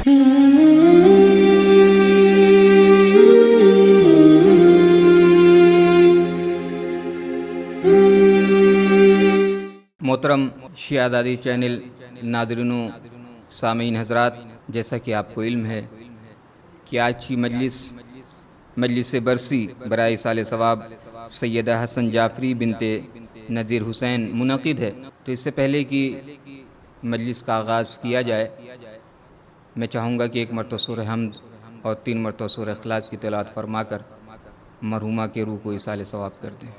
محترم شیعہ آزادی چینل ناظرین و سامعین حضرات، جیسا کہ آپ کو علم ہے کہ آج کی مجلس برسی برائے سال ثواب سیدہ حسن جعفری بنت نذیر حسین منعقد ہے، تو اس سے پہلے کہ مجلس کا آغاز کیا جائے، میں چاہوں گا کہ ایک مرتبہ سورہ حمد اور 3 مرتبہ سورہ اخلاص کی تلاوت فرما کر مرحومہ کے روح کو ایصال ثواب کر دیں۔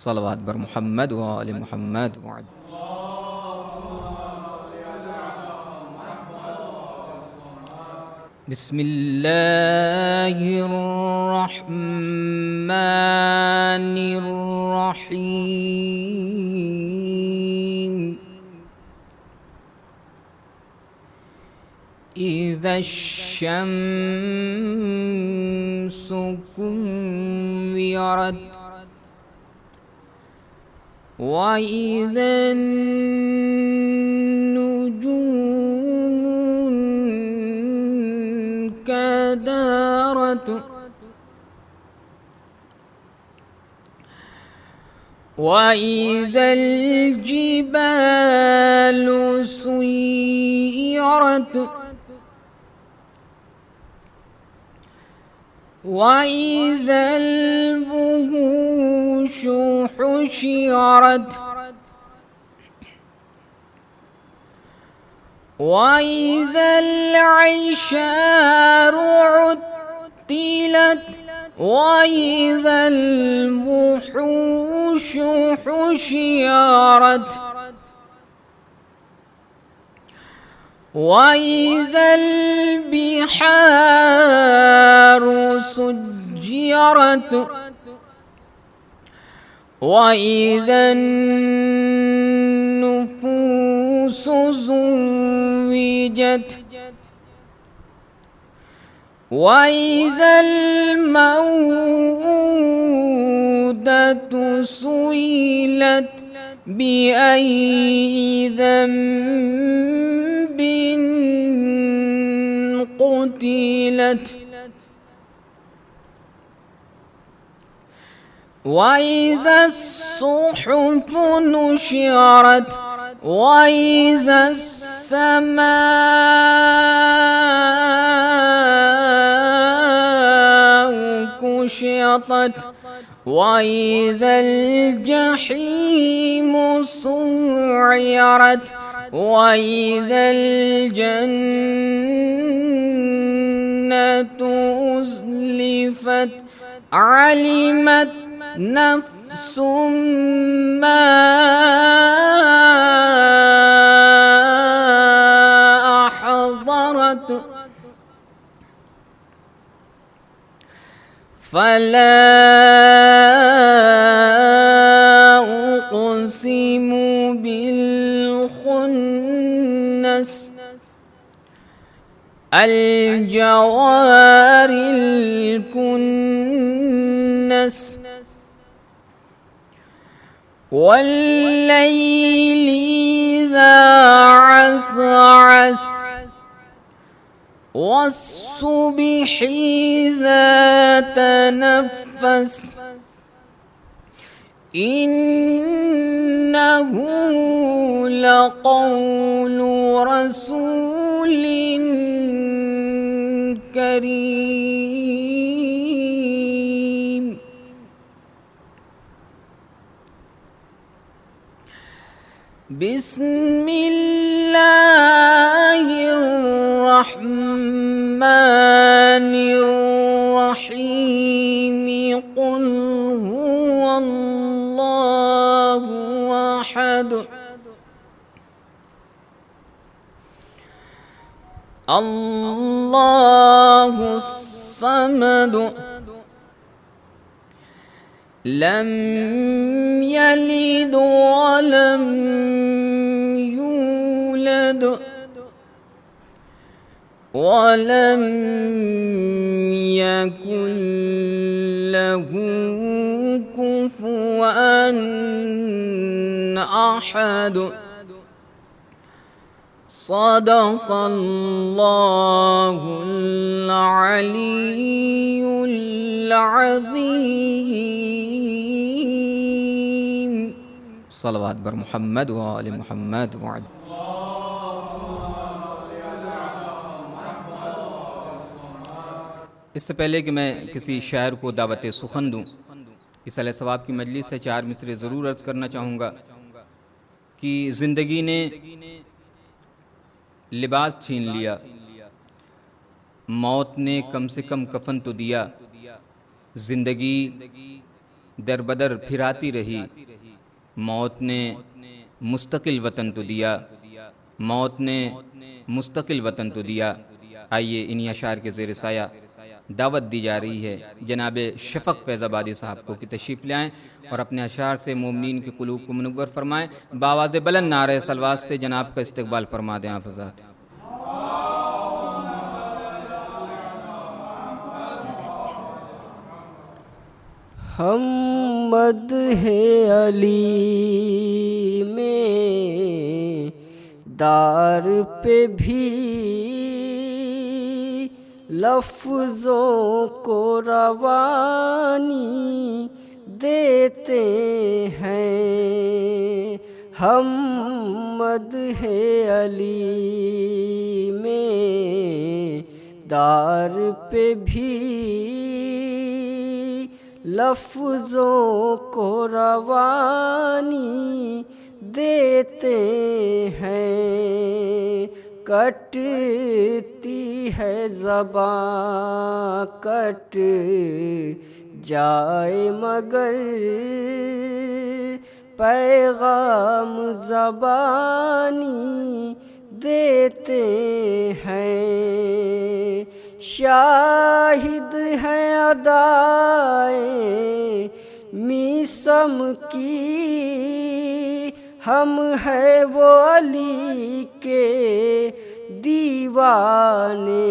صلوات بر محمد و آل محمد بسم اللہ الرحمن الرحیم اذا الشمس كورت وَإِذَا النُّجُومُ انكدرت وَإِذَا الْجِبَالُ سُيِّرَتْ وَإِذَا الْوُحُوشُ حُشِرَتْ وَإِذَا الْعِشَارُ عُطِّلَتْ وَإِذَا الْوُحُوشُ حُشِرَتْ وَإِذَا الْبِحَارُ سُجِّرَتْ وَإِذَا النُّفُوسُ زُوِّجَتْ وَإِذَا الْمَوْءُودَةُ سُئِلَتْ بِأَيِّ ذَنبٍ قُتِلَتْ وَإِذَا الصُّحُفُ نُشِرَتْ وَإِذَا السَّمَاءُ كُشِطَتْ وَإِذَا الْجَحِيمُ سُعِّرَتْ وَإِذَا الْجَنَّةُ أُزْلِفَتْ عَلِمَتْ نَفْسٌ مَّا أَحْضَرَتْ فَلَا أُقْسِمُ بِالْخُنَّسِ الْجَوَارِ الْكُنَّسِ وَاللَّيْلِ إِذَا عَسْعَسَ وَالصُّبْحِ إِذَا تَنَفَّسَ إِنَّهُ لَقَوْلُ رَسُولٍ كَرِيمٍ بسم الله الرحمن الرحيم قل هو الله أحد الله الصمد لم يلد ولم يولد ولم يكن له كفوا أحد. صدق الله العلي العظيم. صلوات بر محمد و آل محمد وعد. اس سے پہلے کہ میں کسی شاعر کو دعوت سخن دوں، اس علیہ ثواب کی مجلس سے 4 مصرے ضرور عرض کرنا چاہوں گا کہ زندگی نے لباس چھین لیا، موت نے کم سے کم کفن تو دیا، زندگی در بدر پھراتی رہی، موت نے مستقل وطن تو دیا، موت نے مستقل وطن تو دیا. آئیے انہی اشعار کے زیر سایہ دعوت دی جا رہی ہے جناب شفق فیض آبادی صاحب کو کہ تشریف لائیں اور اپنے اشعار سے مومنین کے قلوب کو منور فرمائیں. بآواز بلند نعرہ صلوات سے جناب کا استقبال فرما دیں آپ حضرات. ہم مدح علی میں دار پہ بھی لفظوں کو روانی دیتے ہیں. ہم مدح علی میں دار پہ بھی لفظوں کو روانی دیتے ہیں. کٹتی ہے زباں کٹ جائے مگر پیغام زبانی دیتے ہیں. شاہد ہیں ادائیں میسم کی ہم ہیں وہ علی کے دیوانے.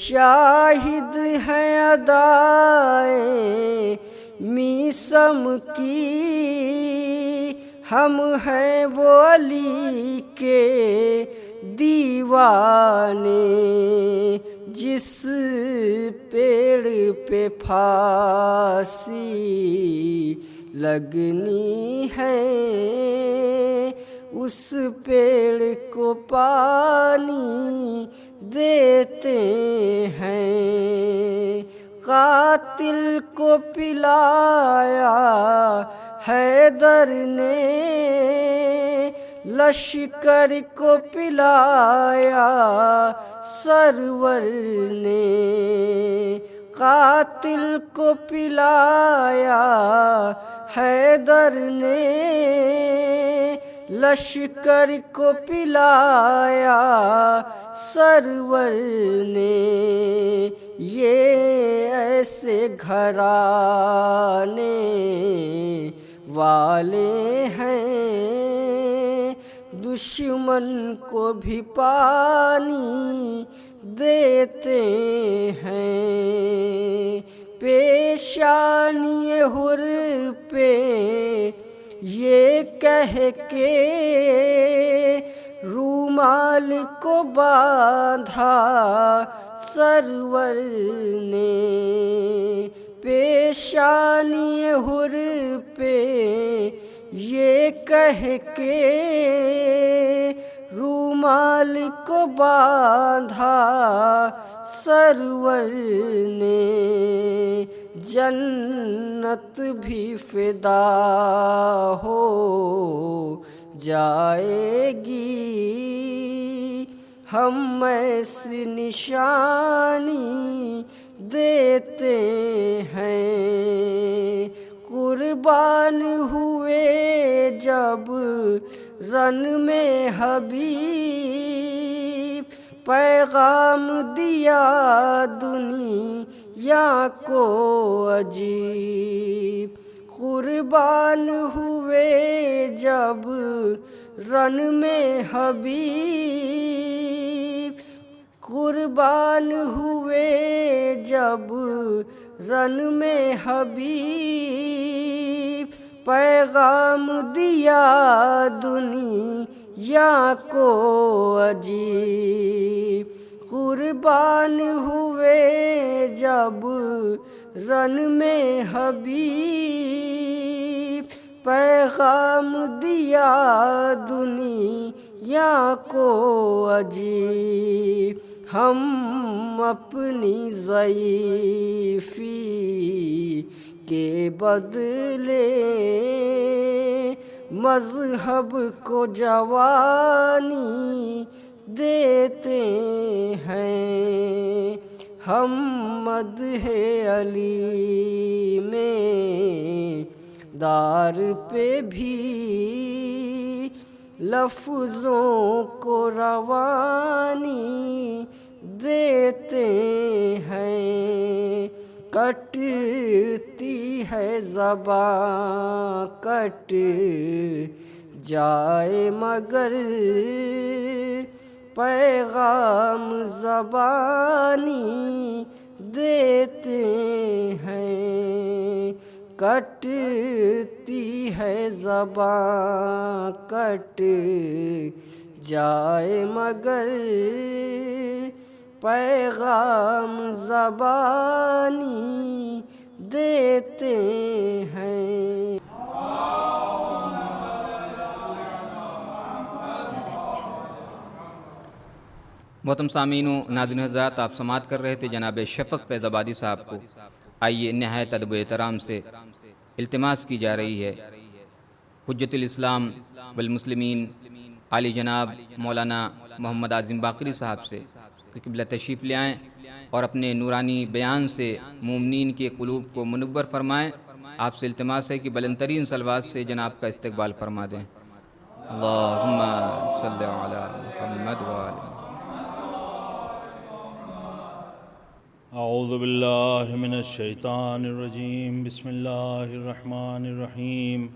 شاہد ہیں ادائیں میسم کی ہم ہیں وہ علی کے دیوانے. جس پیڑ پہ پھانسی لگنی ہے اس پیڑ کو پانی دیتے ہیں. قاتل کو پلایا حیدر نے لشکر کو پلایا سرور نے. قاتل کو پلایا حیدر نے لشکر کو پلایا سرور نے. یہ ایسے گھرانے والے ہیں دشمن کو بھی پانی دیتے ہیں. پیشانی حر پہ یہ کہہ کے رومال کو باندھا سرور نے. پیشانی حر پہ یہ کہہ کے رومال کو باندھا سرور نے. جنت بھی فدا ہو جائے گی ہم ایسی نشانی دیتے ہیں. قربان ہوئے جب رن میں حبیب پیغام دیا یا کو عجیب قربان ہوئے جب رن میں حبیب قربان ہوئے جب رن میں حبیب پیغام دیا دنیا کو عجیب قربان ہوئے جب رن میں حبیب پیغام دیا دنیا کو عجیب ہم اپنی ضعیفی کے بدلے مذہب کو جوانی دیتے ہیں ہم مدح علی میں دار پہ بھی لفظوں کو روانی دیتے ہیں کٹتی ہے زباں کٹ جائے مگر پیغام زبانی دیتے ہیں کٹتی ہے زباں کٹ جائے مگر پیغام زبانی دیتے ہیں۔ محترم سامعین و ناظرین حضرات، آپ سماعت کر رہے تھے جناب شفق فیض آبادی صاحب کو۔ آئیے نہایت ادب و احترام سے التماس کی جا رہی ہے حجت الاسلام والمسلمین عالی جناب مولانا محمد اعظم باقری صاحب سے کہ قبلہ تشریف لے آئیں اور اپنے نورانی بیان سے مومنین کے قلوب کو منور فرمائیں۔ آپ سے التماس ہے کہ بلند ترین صلوات سے جناب کا استقبال فرما دیں۔ اللہم صلی علی محمد وآلہ۔ اعوذ باللہ من الشیطان الرجیم بسم اللہ الرحمن الرحیم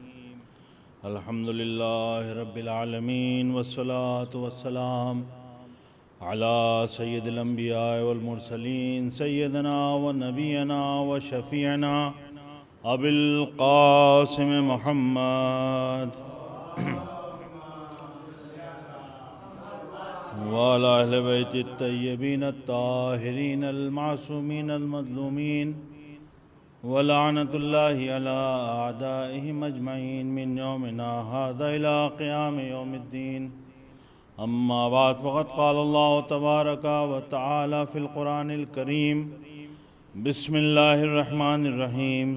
الحمدللہ رب العالمین والصلاة والسلام علی سید الانبیاء والمرسلین سیدنا و نبینا و شفیعنا ابی القاسم محمد وعلى أهل بيت الطيبين الطاهرين المعصومين المظلومين ولعنة الله على أعدائهم أجمعين من يومنا هذا إلى قيام يوم الدين أما بعد فقد قال الله تبارك وتعالى في القرآن الكريم بسم الله الرحمن الرحيم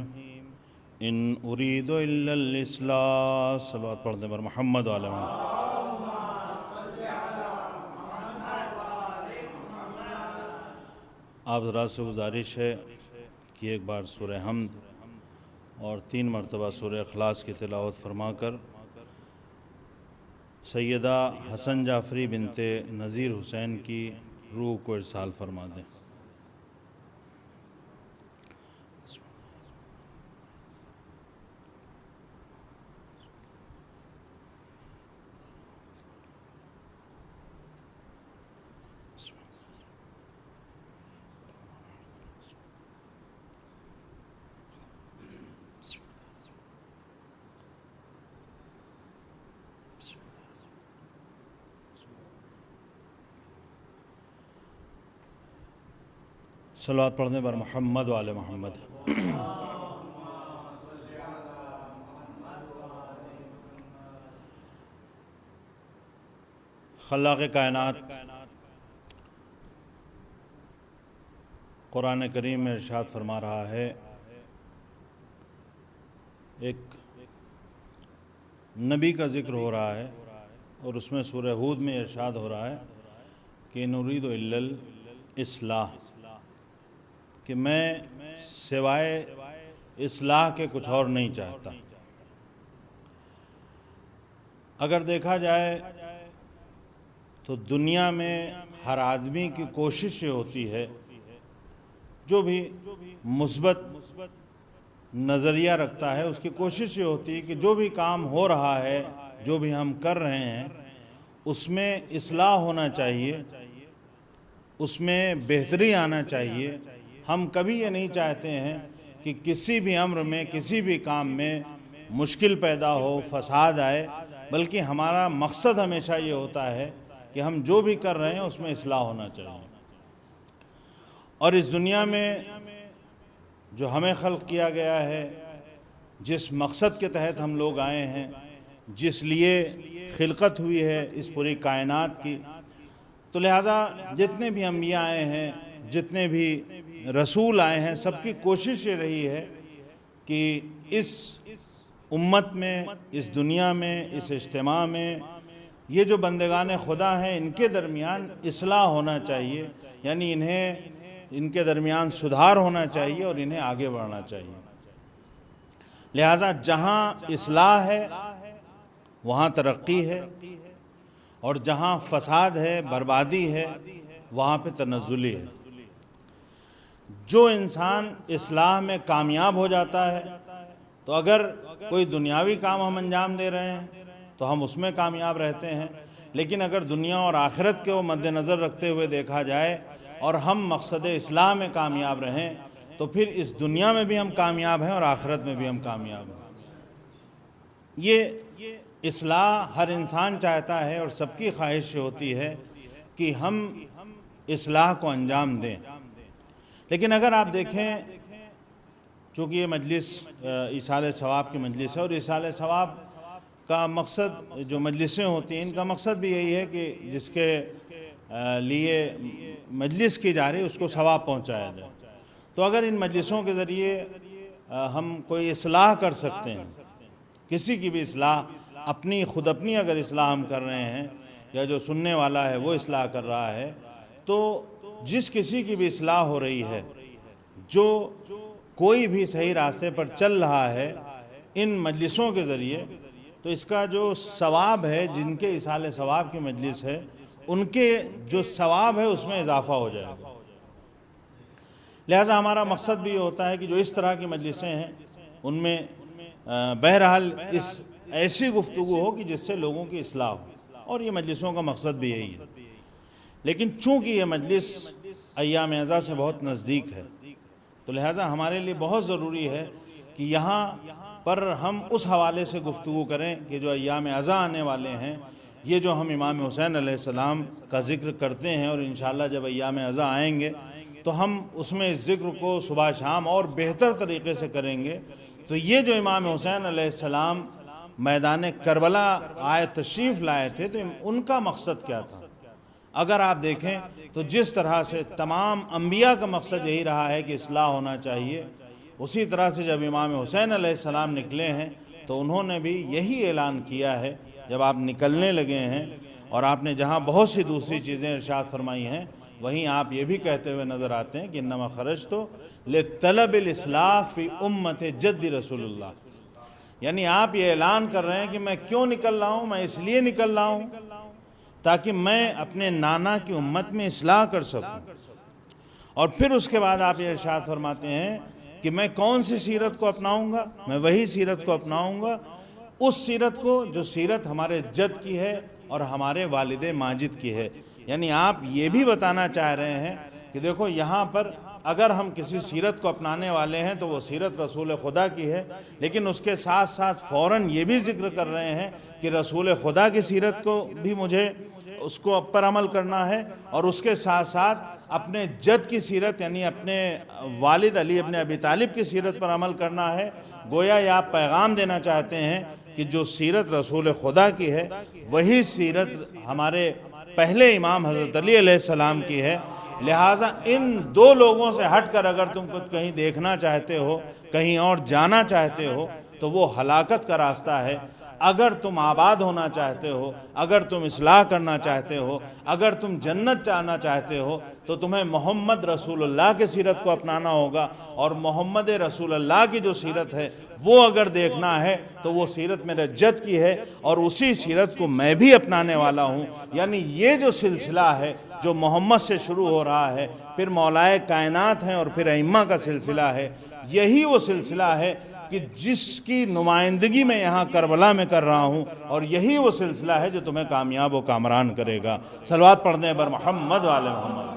إن أريد إلا الإصلاح صلوات پڑھنے پر محمد وعلى محمد۔ آپ حضرات سے گزارش ہے کہ ایک بار سورہ حمد اور 3 مرتبہ سورہ اخلاص کی تلاوت فرما کر سیدہ حسن جعفری بنت نذیر حسین کی روح کو ارسال فرما دیں۔ صلوات پڑھنے پر محمد وعلی محمد۔ خلاق کائنات قرآن کریم میں ارشاد فرما رہا ہے، ایک نبی کا ذکر ہو رہا ہے اور اس میں سورہ ہود میں ارشاد ہو رہا ہے کہ نرید الا الاصلاح، کہ میں سوائے اصلاح کے کچھ اور نہیں چاہتا۔ اگر دیکھا جائے تو دنیا میں ہر آدمی کی کوشش یہ ہوتی ہے جو بھی مثبت نظریہ رکھتا ہے اس کی کوشش یہ ہوتی ہے کہ جو بھی کام ہو رہا ہے، جو بھی ہم کر رہے ہیں، اس میں اصلاح ہونا چاہیے، اس میں بہتری آنا چاہیے۔ ہم کبھی یہ نہیں چاہتے ہیں کہ کسی بھی امر میں، کسی بھی کام میں مشکل پیدا ہو، فساد آئے، بلکہ ہمارا مقصد ہمیشہ یہ ہوتا ہے کہ ہم جو بھی کر رہے ہیں اس میں اصلاح ہونا چاہیے۔ اور اس دنیا میں جو ہمیں خلق کیا گیا ہے، جس مقصد کے تحت ہم لوگ آئے ہیں، جس لیے خلقت ہوئی ہے اس پوری کائنات کی، تو لہٰذا جتنے بھی انبیاء آئے ہیں، جتنے بھی رسول آئے ہیں، سب کی کوشش یہ رہی ہے کہ اس امت میں، اس دنیا میں، اس اجتماع میں یہ جو بندگان خدا ہیں ان کے درمیان اصلاح ہونا چاہیے، یعنی ان کے درمیان سدھار ہونا چاہیے اور انہیں آگے بڑھنا چاہیے۔ لہٰذا جہاں اصلاح ہے وہاں ترقی ہے، اور جہاں فساد ہے، بربادی ہے، وہاں پہ تنزلی ہے۔ جو انسان اصلاح میں کامیاب ہو جاتا ہے، تو اگر کوئی دنیاوی کام ہم انجام دے رہے ہیں تو ہم اس میں کامیاب رہتے ہیں، لیکن اگر دنیا اور آخرت کو مد نظر رکھتے ہوئے دیکھا جائے اور ہم مقصد اصلاح میں کامیاب رہیں تو پھر اس دنیا میں بھی ہم کامیاب ہیں اور آخرت میں بھی ہم کامیاب ہیں۔ یہ اصلاح ہر انسان چاہتا ہے اور سب کی خواہش ہوتی ہے کہ ہم اصلاح کو انجام دیں۔ لیکن اگر آپ دیکھیں، چونکہ یہ مجلس ایصال ثواب کی مجلس ہے، اور ایصال ثواب کا مقصد، جو مجلسیں ہوتی ہیں ان کا مقصد بھی یہی ہے کہ جس کے لیے مجلس کی جا رہی ہے اس کو ثواب پہنچایا جائے۔ تو اگر ان مجلسوں کے ذریعے ہم کوئی اصلاح کر سکتے ہیں، کسی کی بھی اصلاح، خود اپنی اگر اصلاح ہم کر رہے ہیں، یا جو سننے والا ہے وہ اصلاح کر رہا ہے، تو جس کسی کی بھی اصلاح ہو رہی ہے، جو کوئی بھی صحیح راستے پر چل رہا ہے ان مجلسوں کے ذریعے، تو اس کا جو ثواب ہے، جن کے ایصال ثواب کی مجلس ہے ان کے جو ثواب ہے اس میں اضافہ ہو جائے گا۔ لہٰذا ہمارا مقصد بھی یہ ہوتا ہے کہ جو اس طرح کی مجلسیں ہیں ان میں بہرحال ایسی گفتگو ہو کہ جس سے لوگوں کی اصلاح ہو، اور یہ مجلسوں کا مقصد بھی یہی ہے۔ لیکن چونکہ یہ مجلس ایام اعزا سے بہت نزدیک ہے، تو لہٰذا ہمارے لیے بہت ضروری ہے کہ یہاں پر ہم اس حوالے سے گفتگو کریں کہ جو ایام اعزا آنے والے ہیں، یہ جو ہم امام حسین علیہ السلام کا ذکر کرتے ہیں، اور انشاءاللہ جب ایام اعزا آئیں گے تو ہم اس میں اس ذکر کو صبح شام اور بہتر طریقے سے کریں گے۔ تو یہ جو امام حسین علیہ السلام میدان کربلا آئے، تشریف لائے تھے، تو ان کا مقصد کیا تھا؟ اگر آپ دیکھیں تو جس طرح سے تمام انبیاء کا مقصد یہی رہا ہے کہ اصلاح ہونا چاہیے، اسی طرح سے جب امام حسین علیہ السلام نکلے ہیں تو انہوں نے بھی یہی اعلان کیا ہے۔ جب آپ نکلنے لگے ہیں اور آپ نے جہاں بہت سی دوسری چیزیں ارشاد فرمائی ہیں، وہیں آپ یہ بھی کہتے ہوئے نظر آتے ہیں کہ انما خرجت لطلب الاصلاح فی امت جد رسول اللہ، یعنی آپ یہ اعلان کر رہے ہیں کہ میں کیوں نکل رہا ہوں؟ میں اس لیے نکل رہا ہوں تاکہ میں اپنے نانا کی امت میں اصلاح کر سکوں۔ اور پھر اس کے بعد آپ یہ ارشاد فرماتے ہیں کہ میں کون سی سیرت کو اپناؤں گا؟ میں وہی سیرت کو اپناؤں گا، اس سیرت کو جو سیرت ہمارے جد کی ہے اور ہمارے والد ماجد کی ہے۔ یعنی آپ یہ بھی بتانا چاہ رہے ہیں کہ دیکھو یہاں پر اگر ہم کسی سیرت کو اپنانے والے ہیں تو وہ سیرت رسول خدا کی ہے، لیکن اس کے ساتھ ساتھ فوراً یہ بھی ذکر کر رہے ہیں کہ رسول خدا کی سیرت کو بھی مجھے اس کو پر عمل کرنا ہے، اور اس کے ساتھ ساتھ اپنے جد کی سیرت یعنی اپنے والد علی ابن ابی طالب کی سیرت پر عمل کرنا ہے۔ گویا یہ آپ پیغام دینا چاہتے ہیں کہ جو سیرت رسول خدا کی ہے وہی سیرت ہمارے پہلے امام حضرت علی علیہ السلام کی ہے۔ لہٰذا ان دو لوگوں سے ہٹ کر اگر تم کچھ کہیں دیکھنا چاہتے ہو، کہیں اور جانا چاہتے ہو، تو وہ ہلاکت کا راستہ ہے۔ اگر تم آباد ہونا چاہتے ہو، اگر تم اصلاح کرنا چاہتے ہو، اگر تم جنت جانا چاہتے ہو، تو تمہیں محمد رسول اللہ کی سیرت کو اپنانا ہوگا، اور محمد رسول اللہ کی جو سیرت ہے وہ اگر دیکھنا ہے تو وہ سیرت میرے جد کی ہے، اور اسی سیرت کو میں بھی اپنانے والا ہوں۔ یعنی یہ جو سلسلہ ہے جو محمد سے شروع ہو رہا ہے، پھر مولائے کائنات ہیں اور پھر ائمہ کا سلسلہ ہے، یہی وہ سلسلہ ہے کہ جس کی نمائندگی میں یہاں کربلا میں کر رہا ہوں، اور یہی وہ سلسلہ ہے جو تمہیں کامیاب و کامران کرے گا۔ صلوات پڑھ دیں بر محمد و آل محمد۔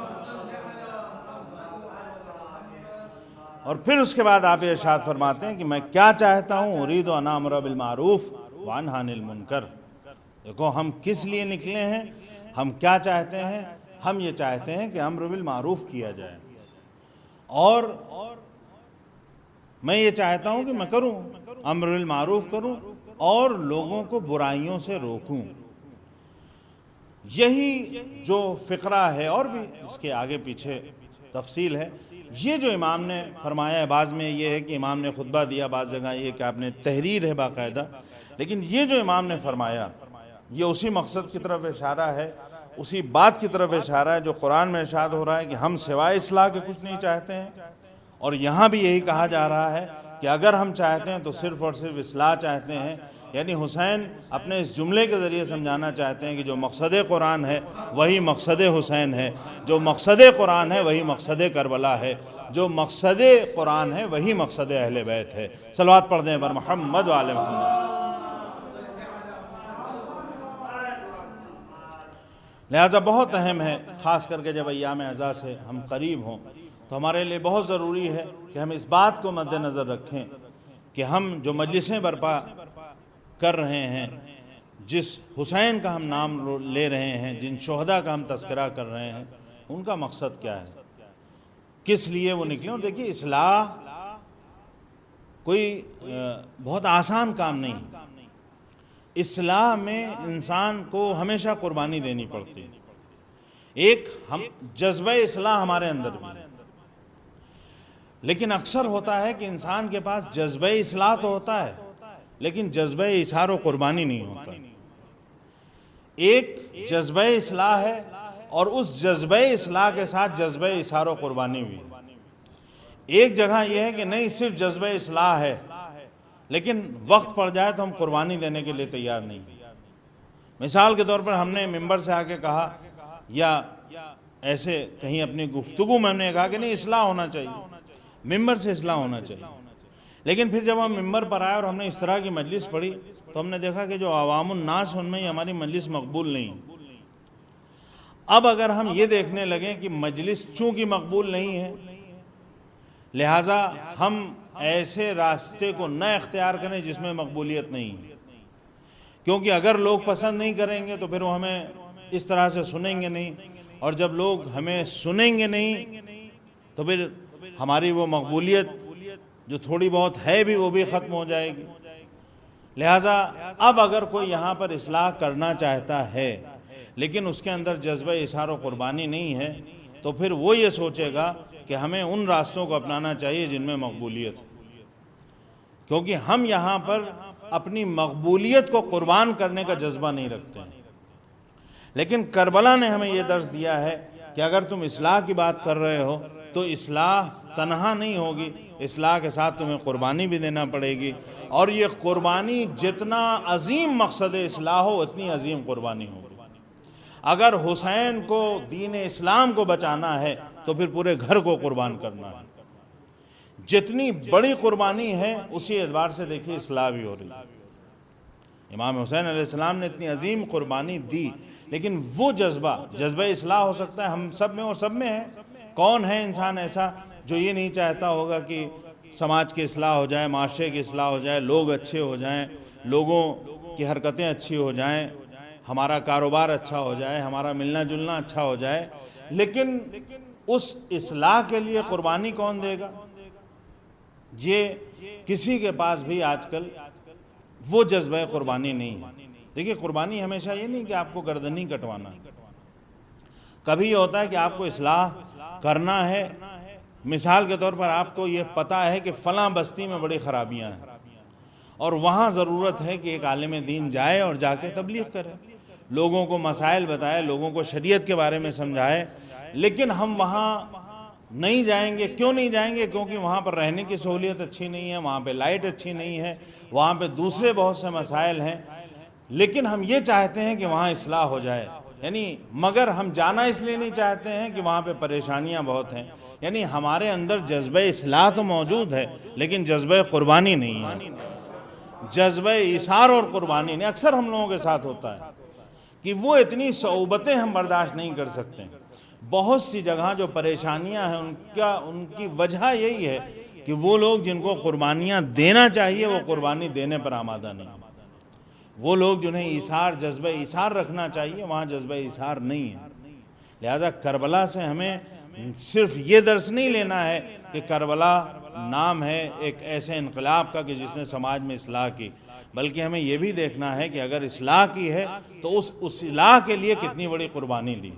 اور پھر اس کے بعد آپ ارشاد فرماتے ہیں کہ میں کیا چاہتا ہوں، ارید ان آمر بالمعروف وانہی عن المنکر۔ دیکھو ہم کس لیے نکلے ہیں، ہم کیا چاہتے ہیں؟ ہم یہ چاہتے ہیں کہ امر بالمعروف کیا جائے، اور میں یہ چاہتا ہوں کہ میں کروں، امر بالمعروف کروں اور لوگوں کو برائیوں سے روکوں۔ یہی جو فقرہ ہے، اور بھی اس کے آگے پیچھے تفصیل ہے، یہ جو امام نے فرمایا ہے، بعض میں یہ ہے کہ امام نے خطبہ دیا، بعض جگہ یہ کہ آپ نے تحریر ہے باقاعدہ، لیکن یہ جو امام نے فرمایا یہ اسی مقصد کی طرف اشارہ ہے، اسی بات کی طرف اشارہ ہے جو قرآن میں ارشاد ہو رہا ہے کہ ہم سوائے اصلاح کے کچھ نہیں چاہتے ہیں، اور یہاں بھی یہی کہا جا رہا ہے کہ اگر ہم چاہتے ہیں تو صرف اور صرف اصلاح چاہتے ہیں۔ یعنی حسین اپنے اس جملے کے ذریعے سمجھانا چاہتے ہیں کہ جو مقصد قرآن ہے وہی مقصد حسین ہے، جو مقصد قرآن ہے وہی مقصد کربلا ہے، جو مقصد قرآن ہے وہی مقصد اہل بیت ہے۔ صلوات پڑھ دیں بر محمد و آل محمد۔ لہٰذا بہت اہم ہے، خاص کر کے جب ایام عزا سے ہم قریب ہوں تو ہمارے لیے بہت ضروری ہے کہ ہم اس بات کو مد نظر رکھیں کہ ہم جو مجلسیں برپا کر رہے ہیں، جس حسین کا ہم نام لے رہے ہیں، جن شہداء کا ہم تذکرہ کر رہے ہیں، ان کا مقصد کیا ہے، کس لیے وہ نکلے۔ اور دیکھیے اصلاح کوئی بہت آسان کام نہیں، اصلاح میں انسان کو ہمیشہ قربانی دینی پڑتی ہے۔ ایک ہم جذبہ اصلاح ہمارے اندر بھی ہے، لیکن اکثر ہوتا ہے کہ انسان کے پاس جذبہ اصلاح تو ہوتا ہے لیکن جذبہ اظہار و قربانی نہیں ہوتا۔ ایک جذبہ اصلاح ہے اور اس جذبہ اصلاح کے ساتھ جذبہ اظہار و قربانی بھی ہے۔ ایک جگہ یہ ہے کہ نہیں صرف جذبہ اصلاح ہے لیکن وقت پڑ جائے تو ہم قربانی دینے کے لیے تیار نہیں۔ مثال کے طور پر ہم نے ممبر سے آ کے کہا، یا ایسے کہیں اپنی گفتگو میں ہم نے کہا کہ نہیں اصلاح ہونا چاہیے، ممبر سے اصلاح ہونا چاہیے، لیکن پھر جب ہم ممبر پر آئے اور ہم نے اس طرح کی مجلس پڑھی تو ہم نے دیکھا کہ جو عوام الناس ان میں ہماری مجلس مقبول نہیں۔ اب اگر ہم یہ دیکھنے لگیں کہ مجلس چونکہ مقبول نہیں ہے لہٰذا ہم ایسے راستے کو نہ اختیار کریں جس میں مقبولیت نہیں، کیونکہ اگر لوگ پسند نہیں کریں گے تو پھر وہ ہمیں اس طرح سے سنیں گے نہیں، اور جب لوگ ہمیں سنیں گے نہیں تو پھر ہماری وہ مقبولیت جو تھوڑی بہت ہے بھی وہ بھی ختم ہو جائے گی۔ لہٰذا اب اگر کوئی یہاں پر اصلاح کرنا چاہتا ہے لیکن اس کے اندر جذبہ اظہار و قربانی نہیں ہے تو پھر وہ یہ سوچے گا کہ ہمیں ان راستوں کو اپنانا چاہیے جن میں مقبولیت ہو، کیونکہ ہم یہاں پر اپنی مقبولیت کو قربان کرنے کا جذبہ نہیں رکھتے ہیں۔ لیکن کربلا نے ہمیں یہ درس دیا ہے کہ اگر تم اصلاح کی بات کر رہے ہو تو اصلاح تنہا نہیں ہوگی، اصلاح کے ساتھ تمہیں قربانی بھی دینا پڑے گی، اور یہ قربانی جتنا عظیم مقصد اصلاح ہو اتنی عظیم قربانی ہوگی۔ اگر حسین کو دین اسلام کو بچانا ہے تو پھر پورے گھر کو قربان کرنا ہے۔ جتنی بڑی قربانی ہے اسی اعتبار سے دیکھیے اصلاح بھی ہو رہی ہے۔ امام حسین علیہ السلام نے اتنی عظیم قربانی دی، لیکن وہ جذبہ اصلاح ہو سکتا ہے ہم سب میں، اور سب میں ہے۔ کون ہے انسان ایسا جو یہ نہیں چاہتا ہوگا کہ سماج کی اصلاح ہو جائے، معاشرے کی اصلاح ہو جائے، لوگ اچھے ہو جائیں، لوگوں کی حرکتیں اچھی ہو جائیں، ہمارا کاروبار اچھا ہو جائے، ہمارا ملنا جلنا اچھا ہو جائے، لیکن اس اصلاح کے لیے قربانی کون دے گا؟ یہ کسی کے پاس بھی آج کل وہ جذبہ قربانی نہیں ہے۔ دیکھیے قربانی ہمیشہ یہ نہیں کہ آپ کو گردن نہیں کٹوانا، کبھی یہ ہوتا ہے کہ آپ کو اصلاح کرنا ہے۔ مثال کے طور پر آپ کو یہ پتہ ہے کہ فلاں بستی میں بڑی خرابیاں ہیں اور وہاں ضرورت ہے کہ ایک عالم دین جائے اور جا کے تبلیغ کرے، لوگوں کو مسائل بتائے، لوگوں کو شریعت کے بارے میں سمجھائے، لیکن ہم وہاں نہیں جائیں گے۔ کیوں نہیں جائیں گے؟ کیونکہ وہاں پر رہنے کی سہولیت اچھی نہیں ہے، وہاں پہ لائٹ اچھی نہیں ہے، وہاں پہ دوسرے بہت سے مسائل ہیں، لیکن ہم یہ چاہتے ہیں کہ وہاں اصلاح ہو جائے۔ یعنی مگر ہم جانا اس لیے نہیں چاہتے ہیں کہ وہاں پہ پریشانیاں بہت ہیں. یعنی ہمارے اندر جذبہ اصلاح تو موجود ہے لیکن جذبہ قربانی نہیں ہے, جذبہ ایثار اور قربانی نہیں. اکثر ہم لوگوں کے ساتھ ہوتا ہے کہ وہ اتنی صعوبتیں ہم برداشت نہیں کر سکتے. بہت سی جگہ جو پریشانیاں ہیں ان کی وجہ یہی ہے کہ وہ لوگ جن کو قربانیاں دینا چاہیے وہ قربانی دینے پر آمادہ نہیں. وہ لوگ جنہیں ایثار جذبہ ایثار رکھنا چاہیے وہاں جذبہ ایثار نہیں ہے. لہذا کربلا سے ہمیں صرف یہ درس نہیں لینا ہے کہ کربلا نام ہے ایک ایسے انقلاب کا کہ جس نے سماج میں اصلاح کی, بلکہ ہمیں یہ بھی دیکھنا ہے کہ اگر اصلاح کی ہے تو اس اصلاح کے لیے کتنی بڑی قربانی دی.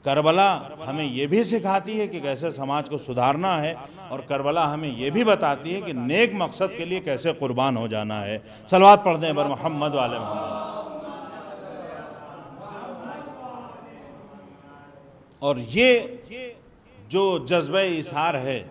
کربلا ہمیں یہ بھی سکھاتی ہے کہ کیسے سماج کو سدھارنا ہے, اور کربلا ہمیں یہ بھی بتاتی ہے کہ نیک مقصد کے لیے کیسے قربان ہو جانا ہے. صلوات پڑھ دیں بر محمد و آل محمد. اور یہ جو جذبہ ایثار ہے,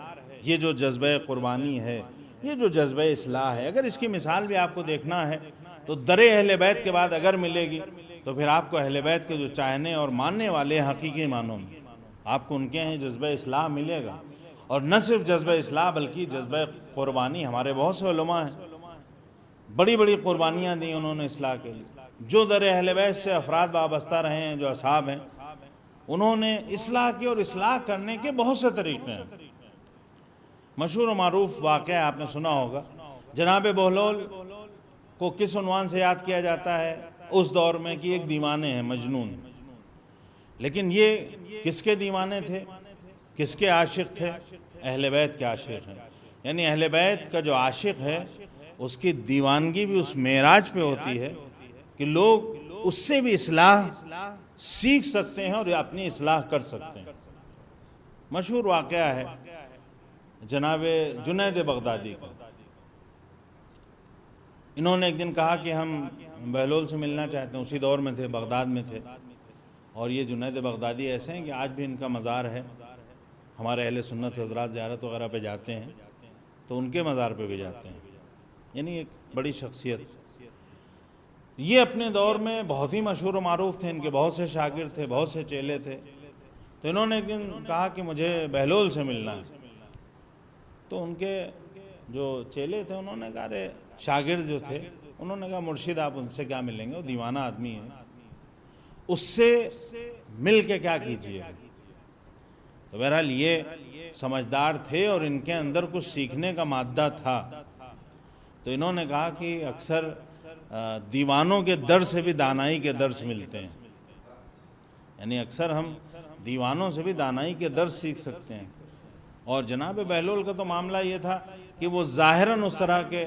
یہ جو جذبہ قربانی ہے, یہ جو جذبہ اصلاح ہے, اگر اس کی مثال بھی آپ کو دیکھنا ہے تو در اہل بیت کے بعد اگر ملے گی تو پھر آپ کو اہل بیت کے جو چاہنے اور ماننے والے حقیقی معنوں میں آپ کو ان کے ہیں جذبہ اصلاح ملے گا. اور نہ صرف جذبہ اصلاح بلکہ جذبہ قربانی. ہمارے بہت سے علماء ہیں بڑی بڑی قربانیاں دی انہوں نے اصلاح کے لیے. جو در اہل بیت سے افراد وابستہ رہے ہیں, جو اصحاب ہیں, انہوں نے اصلاح کی, اور اصلاح کرنے کے بہت سے طریقے ہیں. مشہور و معروف واقعہ آپ نے سنا ہوگا, جناب بہلول کو کس عنوان سے یاد کیا جاتا ہے اس دور میں کہ ایک دیوانے ہیں, مجنون. لیکن یہ کس کے دیوانے تھے, کس کے عاشق تھے؟ اہل بیت کے عاشق ہیں. یعنی اہل بیت کا جو عاشق ہے اس کی دیوانگی بھی اس معراج پہ ہوتی ہے کہ لوگ اس سے بھی اصلاح سیکھ سکتے ہیں اور اپنی اصلاح کر سکتے ہیں. مشہور واقعہ ہے جناب جنید بغدادی کا. انہوں نے ایک دن کہا کہ ہم بہلول سے ملنا چاہتے ہیں. اسی دور میں تھے, بغداد میں تھے, اور یہ جنید بغدادی ایسے ہیں کہ آج بھی ان کا مزار ہے. ہمارے اہل سنت حضرات زیارت وغیرہ پہ جاتے ہیں تو ان کے مزار پہ بھی جاتے ہیں. یعنی ایک بڑی شخصیت. یہ اپنے دور میں بہت ہی مشہور و معروف تھے, ان کے بہت سے شاگرد تھے, بہت سے چیلے تھے. تو انہوں نے ایک دن کہا کہ مجھے بہلول سے ملنا ہے. تو ان کے جو چیلے تھے انہوں نے کہا, رے شاگرد جو تھے انہوں نے کہا, مرشد آپ ان سے کیا ملیں گے, وہ دیوانہ آدمی ہے, اس سے مل کے کیا کیجیے. تو بہرحال یہ سمجھدار تھے اور ان کے اندر کچھ سیکھنے کا مادہ تھا. تو انہوں نے کہا کہ اکثر دیوانوں کے در سے بھی دانائی کے درس ملتے ہیں. یعنی اکثر ہم دیوانوں سے بھی دانائی کے درس سیکھ سکتے ہیں. اور جناب بہلول کا تو معاملہ یہ تھا کہ وہ ظاہراً اس طرح کے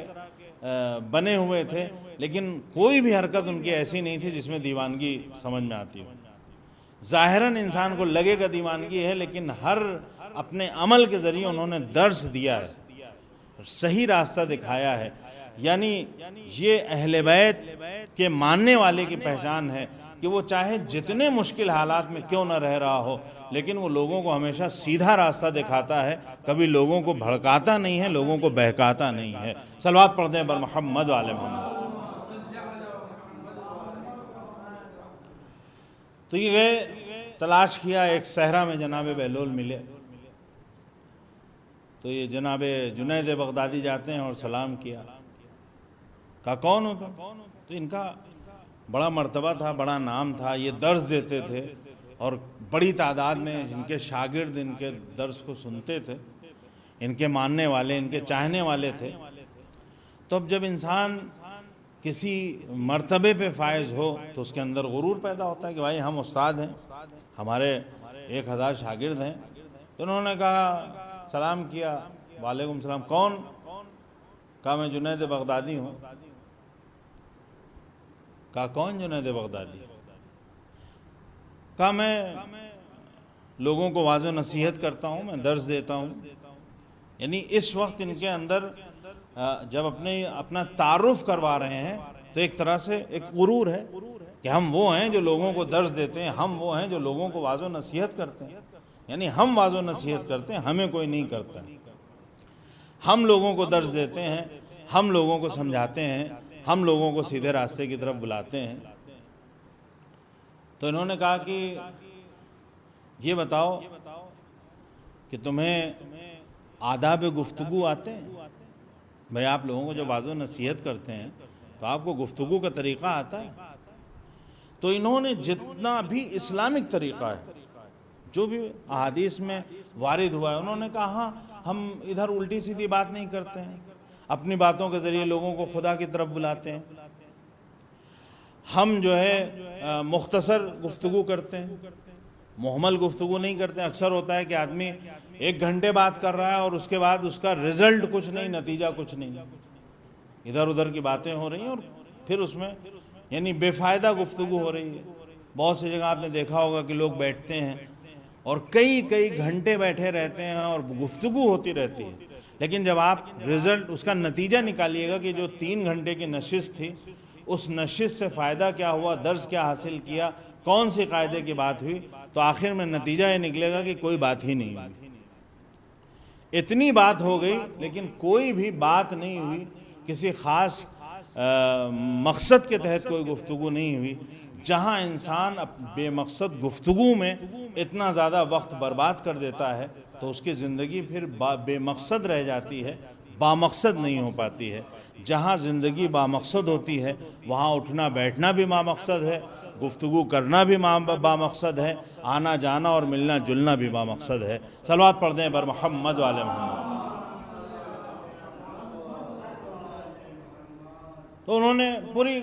بنے ہوئے تھے, لیکن کوئی بھی حرکت ان کی ایسی نہیں تھی جس میں دیوانگی سمجھ میں آتی ہو. ظاہراً انسان کو لگے گا دیوانگی ہے, لیکن ہر اپنے عمل کے ذریعے انہوں نے درس دیا ہے, صحیح راستہ دکھایا ہے. یعنی یہ اہل بیت کے ماننے والے کی پہچان ہے کہ وہ چاہے جتنے مشکل حالات میں کیوں نہ رہ رہا ہو, لیکن وہ لوگوں کو ہمیشہ سیدھا راستہ دکھاتا ہے, کبھی لوگوں کو بھڑکاتا نہیں ہے, لوگوں کو بہکاتا نہیں ہے. صلوات پڑھ دیں بر محمد و آل محمد. تو یہ گئے, تلاش کیا, ایک صحرا میں جناب بہلول ملے. تو یہ جناب جنید بغدادی جاتے ہیں اور سلام کیا. کہا کون ہو تم؟ تو ان کا بڑا مرتبہ تھا, بڑا نام تھا, یہ درس دیتے تھے اور بڑی تعداد میں ان کے شاگرد ان کے درس کو سنتے تھے, ان کے ماننے والے, ان کے چاہنے والے تھے. تو اب جب انسان کسی مرتبے پہ فائز ہو تو اس کے اندر غرور پیدا ہوتا ہے کہ بھائی ہم استاد ہیں, ہمارے 1000 شاگرد ہیں. تو انہوں نے کہا, سلام کیا, وعلیکم السلام, کون؟ کہا میں جنید بغدادی ہوں. کہا کون جنید بغدادی؟ کہا میں لوگوں کو واضح نصیحت کرتا ہوں, میں درس دیتا ہوں. یعنی اس وقت ان کے اندر جب اپنا تعارف کروا رہے ہیں تو ایک طرح سے ایک غرور ہے کہ ہم وہ ہیں جو لوگوں کو درس دیتے ہیں, ہم وہ ہیں جو لوگوں کو واضح نصیحت کرتے ہیں. یعنی ہم واضح نصیحت کرتے ہیں, ہمیں کوئی نہیں کرتا. ہم لوگوں کو درس دیتے ہیں, ہم لوگوں کو سمجھاتے ہیں, ہم لوگوں کو سیدھے راستے کی طرف بلاتے ہیں. تو انہوں نے کہا کہ یہ بتاؤ کہ تمہیں آداب گفتگو آتے ہیں؟ بھئی آپ لوگوں کو جب واعظ و نصیحت کرتے ہیں تو آپ کو گفتگو کا طریقہ آتا ہے؟ تو انہوں نے جتنا بھی اسلامک طریقہ ہے جو بھی احادیث میں وارد ہوا ہے انہوں نے کہا ہاں ہم ادھر الٹی سیدھی بات نہیں کرتے ہیں، اپنی باتوں کے ذریعے لوگوں کو خدا کی طرف بلاتے ہیں، ہم جو ہے مختصر گفتگو کرتے ہیں، محمل گفتگو نہیں کرتے ہیں۔ اکثر ہوتا ہے کہ آدمی 1 گھنٹے بات کر رہا ہے اور اس کے بعد اس کا رزلٹ کچھ نہیں، نتیجہ کچھ نہیں، ادھر ادھر کی باتیں ہو رہی ہیں اور پھر اس میں یعنی بے فائدہ گفتگو ہو رہی ہے۔ بہت سی جگہ آپ نے دیکھا ہوگا کہ لوگ بیٹھتے ہیں اور کئی گھنٹے بیٹھے رہتے ہیں اور گفتگو ہوتی رہتی ہے، لیکن جب آپ رزلٹ اس کا نتیجہ نکالیے گا کہ جو 3 گھنٹے کی نشست تھی اس نشست سے فائدہ کیا ہوا، درس کیا حاصل کیا، کون سی قاعدے کی بات ہوئی، تو آخر میں نتیجہ یہ نکلے گا کہ کوئی بات ہی نہیں ہوئی۔ اتنی بات ہو گئی لیکن کوئی بھی بات نہیں ہوئی، کسی خاص مقصد کے تحت کوئی گفتگو نہیں ہوئی۔ جہاں انسان بے مقصد گفتگو میں اتنا زیادہ وقت برباد کر دیتا ہے تو اس کی زندگی پھر بے مقصد رہ جاتی ہے، بامقصد نہیں ہو پاتی ہے۔ جہاں زندگی بامقصد ہوتی ہے وہاں اٹھنا بیٹھنا بھی بامقصد ہے، گفتگو کرنا بھی بامقصد ہے، آنا جانا اور ملنا جلنا بھی بامقصد ہے۔ صلوات پڑھ دیں بر محمد وعلی محمد۔ تو انہوں نے پوری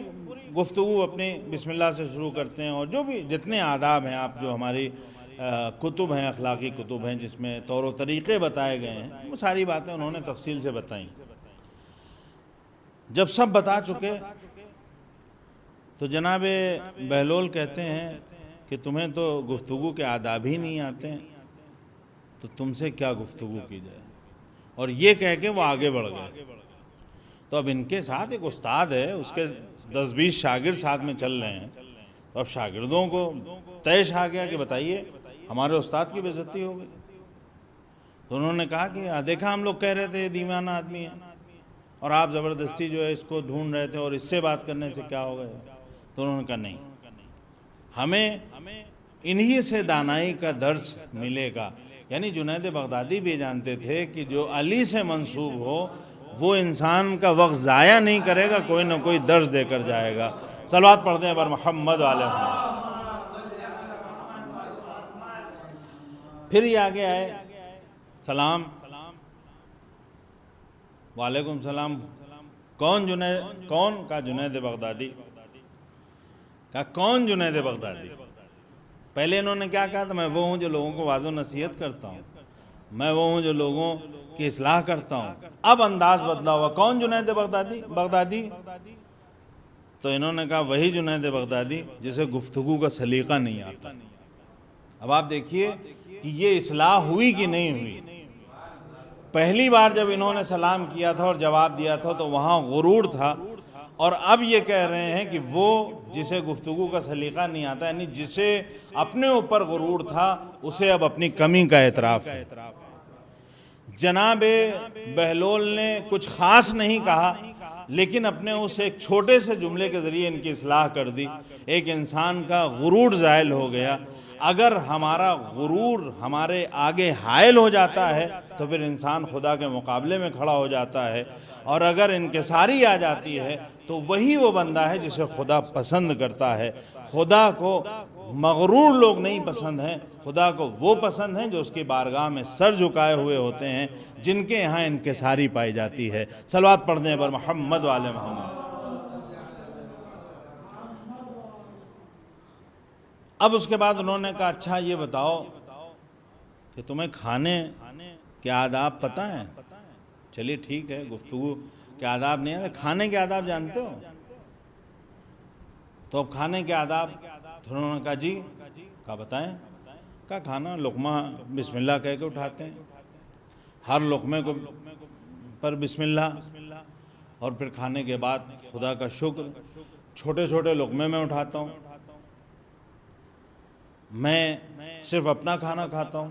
گفتگو اپنی بسم اللہ سے شروع کرتے ہیں، اور جو بھی جتنے آداب ہیں، آپ جو ہماری کتب ہیں، اخلاقی کتب ہیں جس میں طور و طریقے بتائے گئے ہیں، وہ ساری باتیں انہوں نے تفصیل سے بتائیں۔ جب سب بتا چکے تو جناب بہلول کہتے ہیں کہ تمہیں تو گفتگو کے آداب ہی نہیں آتے ہیں تو تم سے کیا گفتگو کی جائے، اور یہ کہہ کے وہ آگے بڑھ گئے۔ تو اب ان کے ساتھ ایک استاد ہے، اس کے 10-20 شاگرد ساتھ میں چل رہے ہیں، تو اب شاگردوں کو طیش آ گیا کہ بتائیے ہمارے استاد کی بے عزتی ہو گئی۔ تو انہوں نے کہا کہ دیکھا ہم لوگ کہہ رہے تھے یہ دیوانہ آدمی ہے اور آپ زبردستی جو ہے اس کو ڈھونڈ رہے تھے اور اس سے بات کرنے سے کیا ہو گیا۔ تو انہوں نے کہا نہیں، ہمیں انہی سے دانائی کا درس ملے گا۔ یعنی جنید بغدادی بھی جانتے تھے کہ جو علی سے منسوب ہو وہ انسان کا وقت ضائع نہیں کرے گا، کوئی نہ کوئی درس دے کر جائے گا۔ صلوات پڑھ دیں بر محمد علیہ محمد۔ پھر یہ آگے آئے، سلام، وعلیکم السلام، کون کا جنید بغدادی، کہا کون جنید بغدادی؟ پہلے انہوں نے کیا کہا تھا، میں وہ ہوں جو لوگوں کو واعظ و نصیحت کرتا ہوں، میں وہ ہوں جو لوگوں کی اصلاح کرتا ہوں۔ اب انداز بدلا ہوا، کون جنید بغدادی؟ تو انہوں نے کہا وہی جنید بغدادی جسے گفتگو کا سلیقہ نہیں آتا۔ اب آپ دیکھیے کہ یہ اصلاح ہوئی کہ نہیں ہوئی۔ پہلی بار جب انہوں نے سلام کیا تھا اور جواب دیا تھا تو وہاں غرور تھا، اور اب یہ کہہ رہے ہیں کہ وہ جسے گفتگو کا سلیقہ نہیں آتا، یعنی جسے اپنے اوپر غرور تھا اسے اب اپنی کمی کا اعتراف ہے۔ جناب بہلول نے کچھ خاص نہیں کہا لیکن اپنے اس ایک چھوٹے سے جملے کے ذریعے ان کی اصلاح کر دی۔ ایک انسان کا غرور زائل ہو گیا۔ اگر ہمارا غرور ہمارے آگے حائل ہو جاتا ہے تو پھر انسان خدا کے مقابلے میں کھڑا ہو جاتا ہے، اور اگر انکساری آ جاتی ہے تو وہی وہ بندہ ہے جسے خدا پسند کرتا ہے۔ خدا کو مغرور لوگ نہیں پسند ہیں، خدا کو وہ پسند ہیں جو اس کی بارگاہ میں سر جھکائے ہوئے ہوتے ہیں، جن کے یہاں انکساری پائی جاتی ہے۔ صلوات پڑھ دیں پر محمد وعلی محمد۔ اب اس کے بعد انہوں نے کہا اچھا یہ بتاؤ کہ تمہیں کھانے کے آداب پتہ ہیں؟ چلیے ٹھیک ہے، گفتگو کے آداب نہیں ہے، کھانے کے آداب جانتے ہو؟ تو اب کھانے کے آداب، تو انہوں نے کہا جی، کہا بتائیں؟ کہا کھانا لقمہ بسم اللہ کہہ کے اٹھاتے ہیں، ہر لقمے کو پر بسم اللہ، اور پھر کھانے کے بعد خدا کا شکر۔ چھوٹے چھوٹے لقمے میں اٹھاتا ہوں، میں صرف اپنا کھانا کھاتا ہوں،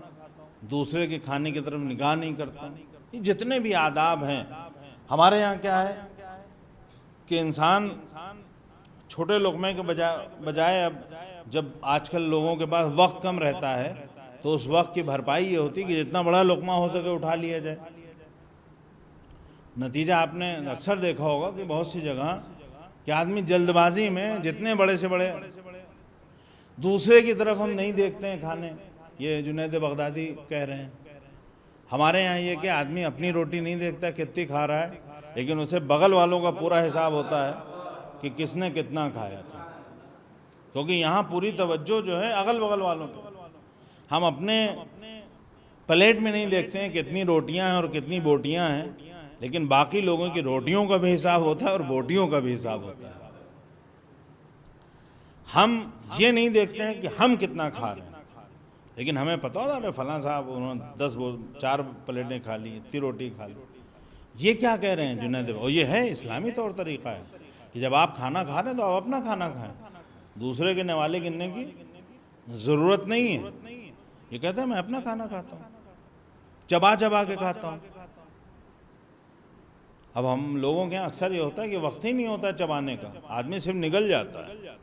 دوسرے کے کھانے کی طرف نگاہ نہیں کرتا۔ یہ جتنے بھی آداب ہیں ہمارے یہاں کیا ہے کہ انسان چھوٹے لقمے کے بجائے اب جب آج کل لوگوں کے پاس وقت کم رہتا ہے تو اس وقت کی بھرپائی یہ ہوتی کہ جتنا بڑا لقمہ ہو سکے اٹھا لیا جائے. نتیجہ آپ نے اکثر دیکھا ہوگا کہ بہت سی جگہ کہ آدمی جلد بازی میں جتنے بڑے سے بڑے، دوسرے کی طرف ہم نہیں دیکھتے ہیں کھانے. یہ جنید بغدادی کہہ رہے ہیں. ہمارے یہاں یہ کہ آدمی اپنی روٹی نہیں دیکھتا کتنی کھا رہا ہے، لیکن اسے بغل والوں کا پورا حساب ہوتا ہے کہ کس نے کتنا کھایا تھا، کیونکہ یہاں پوری توجہ جو ہے اغل بغل والوں پہ. ہم اپنے پلیٹ میں نہیں دیکھتے ہیں کتنی روٹیاں ہیں اور کتنی بوٹیاں ہیں، لیکن باقی لوگوں کی روٹیوں کا بھی حساب ہوتا ہے اور بوٹیوں کا بھی حساب ہوتا ہے. ہم یہ نہیں دیکھتے ہیں کہ ہم کتنا کھا رہے ہیں، لیکن ہمیں پتہ ہوتا ہے فلاں صاحب انہوں نے 4 پلیٹیں کھا لی، اتنی روٹی کھا لی. یہ کیا کہہ رہے ہیں جنید؟ اور یہ ہے اسلامی طور طریقہ ہے کہ جب آپ کھانا کھا رہے ہیں تو آپ اپنا کھانا کھائیں، دوسرے کے نوالے گننے کی ضرورت نہیں ہے. یہ کہتا ہے میں اپنا کھانا کھاتا ہوں، چبا چبا کے کھاتا ہوں. اب ہم لوگوں کے یہاں اکثر یہ ہوتا ہے کہ وقت ہی نہیں ہوتا چبانے کا، آدمی صرف نگل جاتا ہے،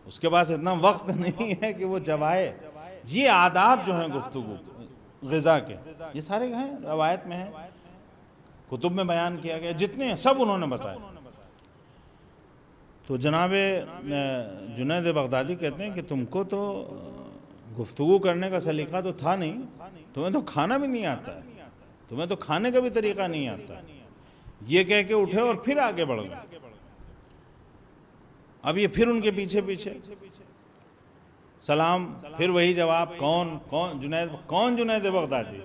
اس کے پاس اتنا وقت نہیں ہے کہ وہ چبائے. یہ آداب جو ہیں گفتگو غذا کے، یہ سارے ہیں روایت میں ہیں، کتب میں بیان کیا گیا، جتنے ہیں سب انہوں نے بتایا. تو جناب جنید بغدادی کہتے ہیں کہ تم کو تو گفتگو کرنے کا سلیقہ تو تھا نہیں، تمہیں تو کھانا بھی نہیں آتا ہے، تمہیں تو کھانے کا بھی طریقہ نہیں آتا. یہ کہہ کے اٹھے اور پھر آگے بڑھ گئے. اب یہ پھر ان کے پیچھے پیچھے سلام، پھر وہی جواب. کون جنید بغدادی؟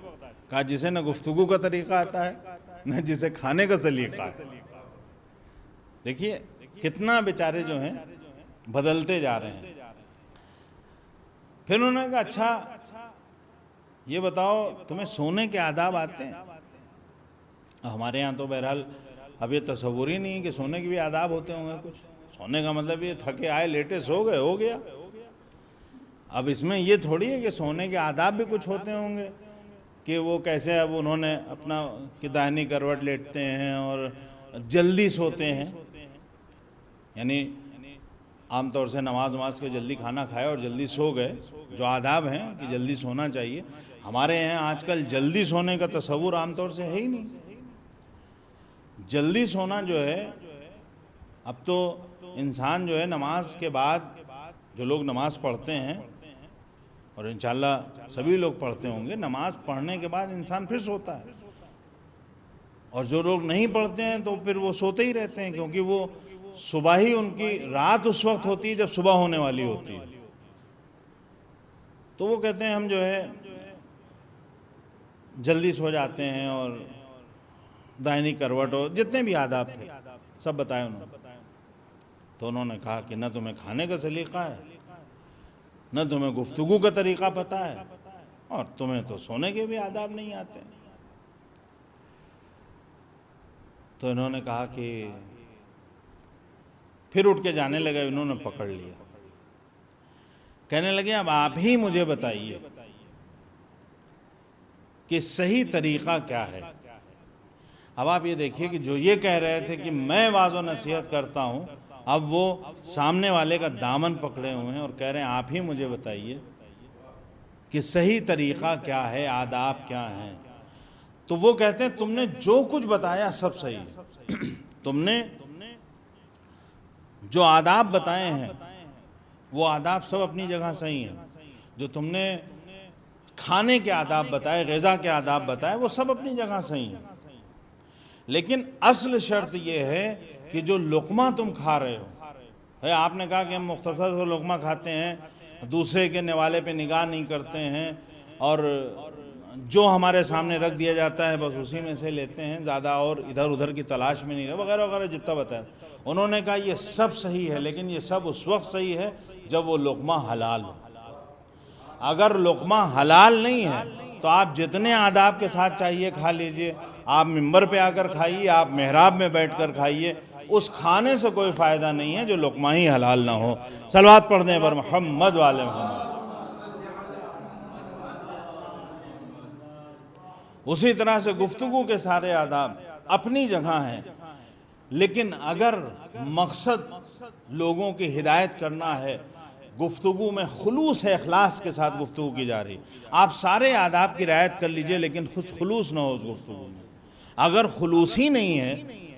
کہا جسے نہ گفتگو کا طریقہ آتا ہے نہ جسے کھانے کا سلیقہ ہے. دیکھیے کتنا بیچارے جو ہیں بدلتے جا رہے ہیں. پھر انہوں نے کہا اچھا یہ بتاؤ تمہیں سونے کے آداب آتے ہیں؟ ہمارے یہاں تو بہرحال اب یہ تصور ہی نہیں کہ سونے کے بھی آداب ہوتے ہوں گے. کچھ سونے کا مطلب یہ تھکے آئے لیٹے سو گئے ہو گیا. اب اس میں یہ تھوڑی ہے کہ سونے کے آداب بھی کچھ ہوتے ہوں گے کہ وہ کیسے اب انہوں نے اپنا کہ داہنی کروٹ لیٹتے ہیں اور جلدی سوتے ہیں. یعنی عام طور سے نماز کے جلدی کھانا کھائے اور جلدی سو گئے، جو آداب ہیں کہ جلدی سونا چاہیے. ہمارے یہاں آج کل جلدی سونے کا تصور عام طور سے ہے ہی نہیں. جلدی سونا جو ہے، اب تو انسان جو ہے نماز کے بعد، جو لوگ نماز پڑھتے ہیں اور انشاءاللہ سبھی لوگ پڑھتے ہوں گے، نماز پڑھنے کے بعد انسان پھر سوتا ہے. اور جو لوگ نہیں پڑھتے ہیں تو پھر وہ سوتے ہی رہتے ہیں، کیونکہ وہ صبح ہی ان کی رات اس وقت ہوتی ہے جب صبح ہونے والی ہوتی ہے. تو وہ کہتے ہیں ہم جو ہے جلدی سو جاتے ہیں اور دائنی کروٹ اور جتنے بھی آداب تھے سب بتائے انہوں نے. تو انہوں نے کہا کہ نہ تمہیں کھانے کا سلیقہ ہے، نہ تمہیں گفتگو کا طریقہ پتہ ہے، اور تمہیں تو سونے کے بھی آداب نہیں آتے. تو انہوں نے کہا کہ پھر اٹھ کے جانے لگے. انہوں نے پکڑ لیا، کہنے لگے اب آپ ہی مجھے بتائیے کہ صحیح طریقہ کیا ہے. اب آپ یہ دیکھیے کہ جو یہ کہہ رہے تھے کہ میں واعظ و نصیحت کرتا ہوں، اب وہ سامنے والے کا دامن پکڑے ہوئے ہیں اور کہہ رہے ہیں آپ ہی مجھے بتائیے کہ صحیح طریقہ کیا ہے، آداب کیا ہیں. تو وہ کہتے ہیں تم نے جو کچھ بتایا سب صحیح ہے. تم نے جو آداب بتائے ہیں وہ آداب سب اپنی جگہ صحیح ہیں. جو تم نے کھانے کے آداب بتائے، غذا کے آداب بتائے، وہ سب اپنی جگہ صحیح ہیں. لیکن اصل شرط یہ ہے کہ جو لقمہ تم کھا رہے ہو، آپ نے کہا کہ ہم مختصر سے لقمہ کھاتے ہیں، دوسرے کے نوالے پہ نگاہ نہیں کرتے ہیں، اور جو ہمارے سامنے رکھ دیا جاتا ہے بس اسی میں سے لیتے ہیں، زیادہ اور ادھر ادھر کی تلاش میں نہیں رہے، وغیرہ وغیرہ جتنا بتایا. انہوں نے کہا یہ سب صحیح ہے، لیکن یہ سب اس وقت صحیح ہے جب وہ لقمہ حلال ہو. اگر لقمہ حلال نہیں ہے تو آپ جتنے آداب کے ساتھ چاہیے کھا لیجئے، آپ ممبر پہ آ کر کھائیے، آپ محراب میں بیٹھ کر کھائیے، اس کھانے سے کوئی فائدہ نہیں ہے جو لقمہ ہی حلال نہ ہو. صلوات پڑھ دیں بر محمد والے محمد. اسی طرح سے گفتگو کے سارے آداب اپنی جگہ ہیں، لیکن اگر مقصد لوگوں کی ہدایت کرنا ہے، گفتگو میں خلوص ہے، اخلاص کے ساتھ گفتگو کی جا رہی. آپ سارے آداب کی رعایت کر لیجئے لیکن خلوص نہ ہو اس گفتگو میں. اگر خلوص ہی نہیں ہے،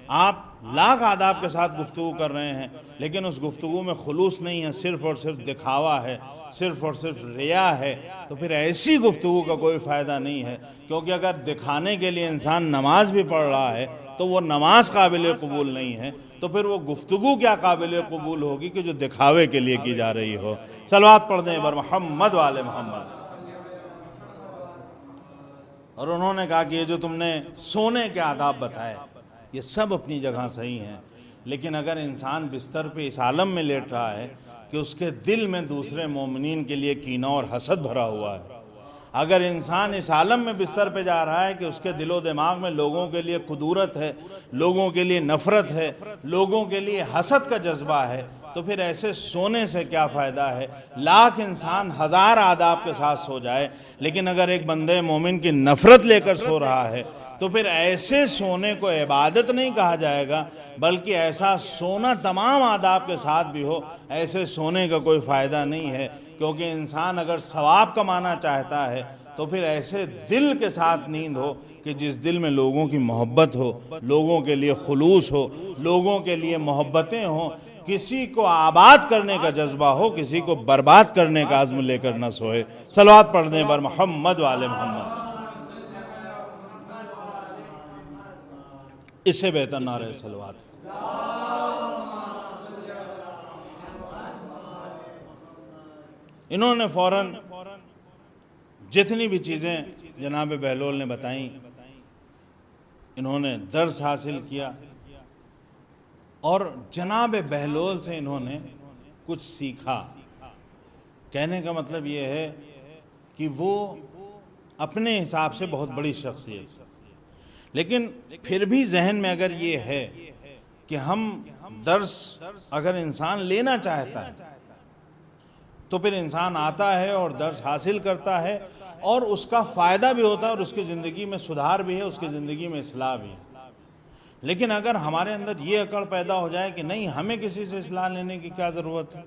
آپ لاکھ آداب کے ساتھ گفتگو کر رہے ہیں لیکن اس گفتگو میں خلوص نہیں ہے، صرف اور صرف دکھاوا ہے، صرف اور صرف ریا ہے، تو پھر ایسی گفتگو کا کوئی فائدہ نہیں ہے. کیونکہ اگر دکھانے کے لیے انسان نماز بھی پڑھ رہا ہے تو وہ نماز قابل قبول نہیں ہے، تو پھر وہ گفتگو کیا قابل قبول ہوگی کہ جو دکھاوے کے لیے کی جا رہی ہو. صلوات پڑھ دیں بر محمد وآل محمد. اور انہوں نے کہا کہ یہ جو تم نے سونے کے آداب بتائے یہ سب اپنی جگہ صحیح ہیں، لیکن اگر انسان بستر پہ اس عالم میں لیٹ رہا ہے کہ اس کے دل میں دوسرے مومنین کے لیے کینہ اور حسد بھرا ہوا ہے، اگر انسان اس عالم میں بستر پہ جا رہا ہے کہ اس کے دل و دماغ میں لوگوں کے لیے کدورت ہے، لوگوں کے لیے نفرت ہے، لوگوں کے لیے حسد کا جذبہ ہے، تو پھر ایسے سونے سے کیا فائدہ ہے؟ لاکھ انسان ہزار آداب کے ساتھ سو جائے لیکن اگر ایک بندے مومن کی نفرت لے کر سو رہا ہے تو پھر ایسے سونے کو عبادت نہیں کہا جائے گا، بلکہ ایسا سونا تمام آداب کے ساتھ بھی ہو، ایسے سونے کا کوئی فائدہ نہیں ہے. کیونکہ انسان اگر ثواب کمانا چاہتا ہے تو پھر ایسے دل کے ساتھ نیند ہو کہ جس دل میں لوگوں کی محبت ہو، لوگوں کے لیے خلوص ہو، لوگوں کے لیے محبتیں ہوں، کسی کو آباد کرنے کا جذبہ ہو، کسی کو برباد کرنے کا عزم لے کر نہ سوئے. صلوات پڑھ دیں بر محمد وآل محمد. اس سے بہتر نعرہ صلوات. انہوں نے فوراً جتنی بھی چیزیں جناب بہلول نے بتائیں، انہوں نے درس حاصل کیا اور جناب بہلول سے انہوں نے کچھ سیکھا. کہنے کا مطلب یہ ہے کہ وہ اپنے حساب سے بہت بڑی شخصیت، لیکن پھر بھی ذہن میں اگر یہ ہے کہ ہم درس اگر انسان لینا چاہتا ہے تو پھر انسان آتا ہے اور درس حاصل کرتا ہے اور اس کا فائدہ بھی ہوتا ہے اور اس کی زندگی میں سدھار بھی ہے، اس کی زندگی میں اصلاح بھی ہے. لیکن اگر ہمارے اندر یہ عقل پیدا ہو جائے کہ نہیں ہمیں کسی سے اصلاح لینے کی کیا ضرورت ہے،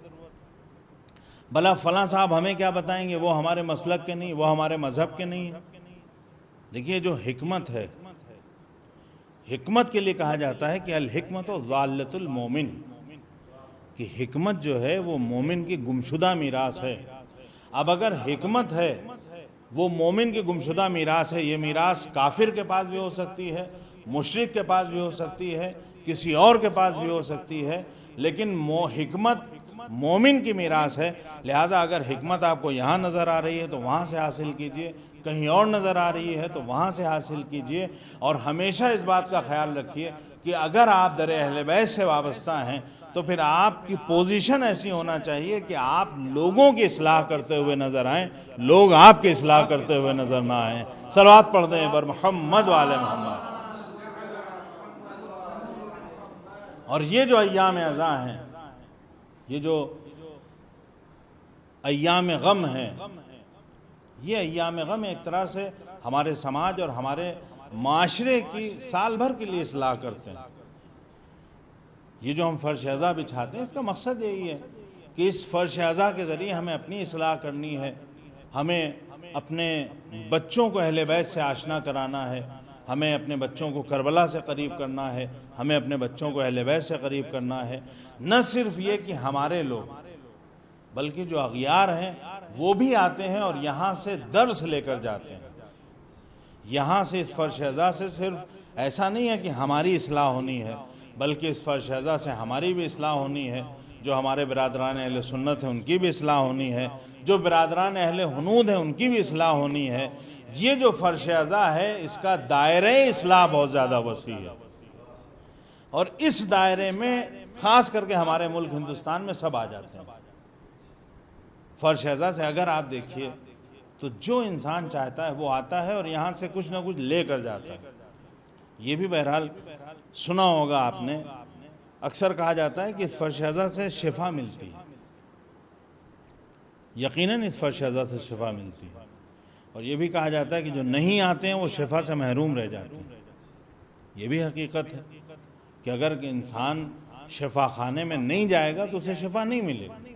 بھلا فلاں صاحب ہمیں کیا بتائیں گے، وہ ہمارے مسلک کے نہیں، وہ ہمارے مذہب کے نہیں ہیں. دیکھیے جو حکمت ہے، حکمت کے لیے کہا جاتا ہے کہ الحکمت ضالۃ المومن، کہ حکمت جو ہے وہ مومن کی گمشدہ میراث ہے. اب اگر حکمت ہے وہ مومن کی گمشدہ میراث ہے، یہ میراث کافر کے پاس بھی ہو سکتی ہے، مشرک کے پاس بھی ہو سکتی ہے، کسی اور کے پاس بھی ہو سکتی ہے، لیکن حکمت مومن کی میراث ہے. لہٰذا اگر حکمت آپ کو یہاں نظر آ رہی ہے تو وہاں سے حاصل کیجئے، کہیں اور نظر آ رہی ہے تو وہاں سے حاصل کیجئے. اور ہمیشہ اس بات کا خیال رکھیے کہ اگر آپ در اہل بیت سے وابستہ ہیں تو پھر آپ کی پوزیشن ایسی ہونا چاہیے کہ آپ لوگوں کی اصلاح کرتے ہوئے نظر آئیں، لوگ آپ کی اصلاح کرتے ہوئے نظر نہ آئیں. صلوات پڑھ دیں بر محمد وآل محمد. اور یہ جو ایام ازاں ہیں، یہ جو ایام غم ہیں، یہ ایام غم ایک طرح سے ہمارے سماج اور ہمارے معاشرے کی سال بھر کے لیے اصلاح کرتے ہیں. یہ جو ہم فرش ازاں بچھاتے ہیں اس کا مقصد یہی ہے کہ اس فرش ازاں کے ذریعے ہمیں اپنی اصلاح کرنی ہے، ہمیں اپنے بچوں کو اہل بیت سے آشنا کرانا ہے، ہمیں اپنے بچوں کو کربلا سے قریب کرنا ہے، ہمیں اپنے بچوں کو اہل بیت سے قریب کرنا ہے. نہ صرف یہ کہ ہمارے لوگ بلکہ جو اغیار ہیں وہ بھی آتے ہیں اور یہاں سے درس لے کر جاتے ہیں. یہاں سے اس فرش ازاں سے صرف ایسا نہیں ہے کہ ہماری اصلاح ہونی ہے، بلکہ اس فرش ازاں سے ہماری بھی اصلاح ہونی ہے، جو ہمارے برادران اہل سنت ہیں ان کی بھی اصلاح ہونی ہے، جو برادران اہل حنود ہیں ان کی بھی اصلاح ہونی ہے. یہ جو فرش ازاں ہے اس کا دائرہ اصلاح بہت زیادہ وسیع ہے، اور اس دائرے میں خاص کر کے ہمارے ملک ہندوستان میں سب آ جاتے ہیں. فرش ازاں سے اگر آپ دیکھیے تو جو انسان چاہتا ہے وہ آتا ہے اور یہاں سے کچھ نہ کچھ لے کر جاتا ہے. یہ بھی بہرحال سنا ہوگا آپ نے، اکثر کہا جاتا ہے کہ اس فرش ازاں سے شفا ملتی ہے. یقیناً اس فرش ازاں سے شفا ملتی ہے، اور یہ بھی کہا جاتا ہے کہ جو نہیں آتے ہیں وہ شفا سے محروم رہ جاتے ہیں. یہ بھی حقیقت ہے کہ اگر انسان شفا خانے میں نہیں جائے گا تو اسے شفا نہیں ملے گی.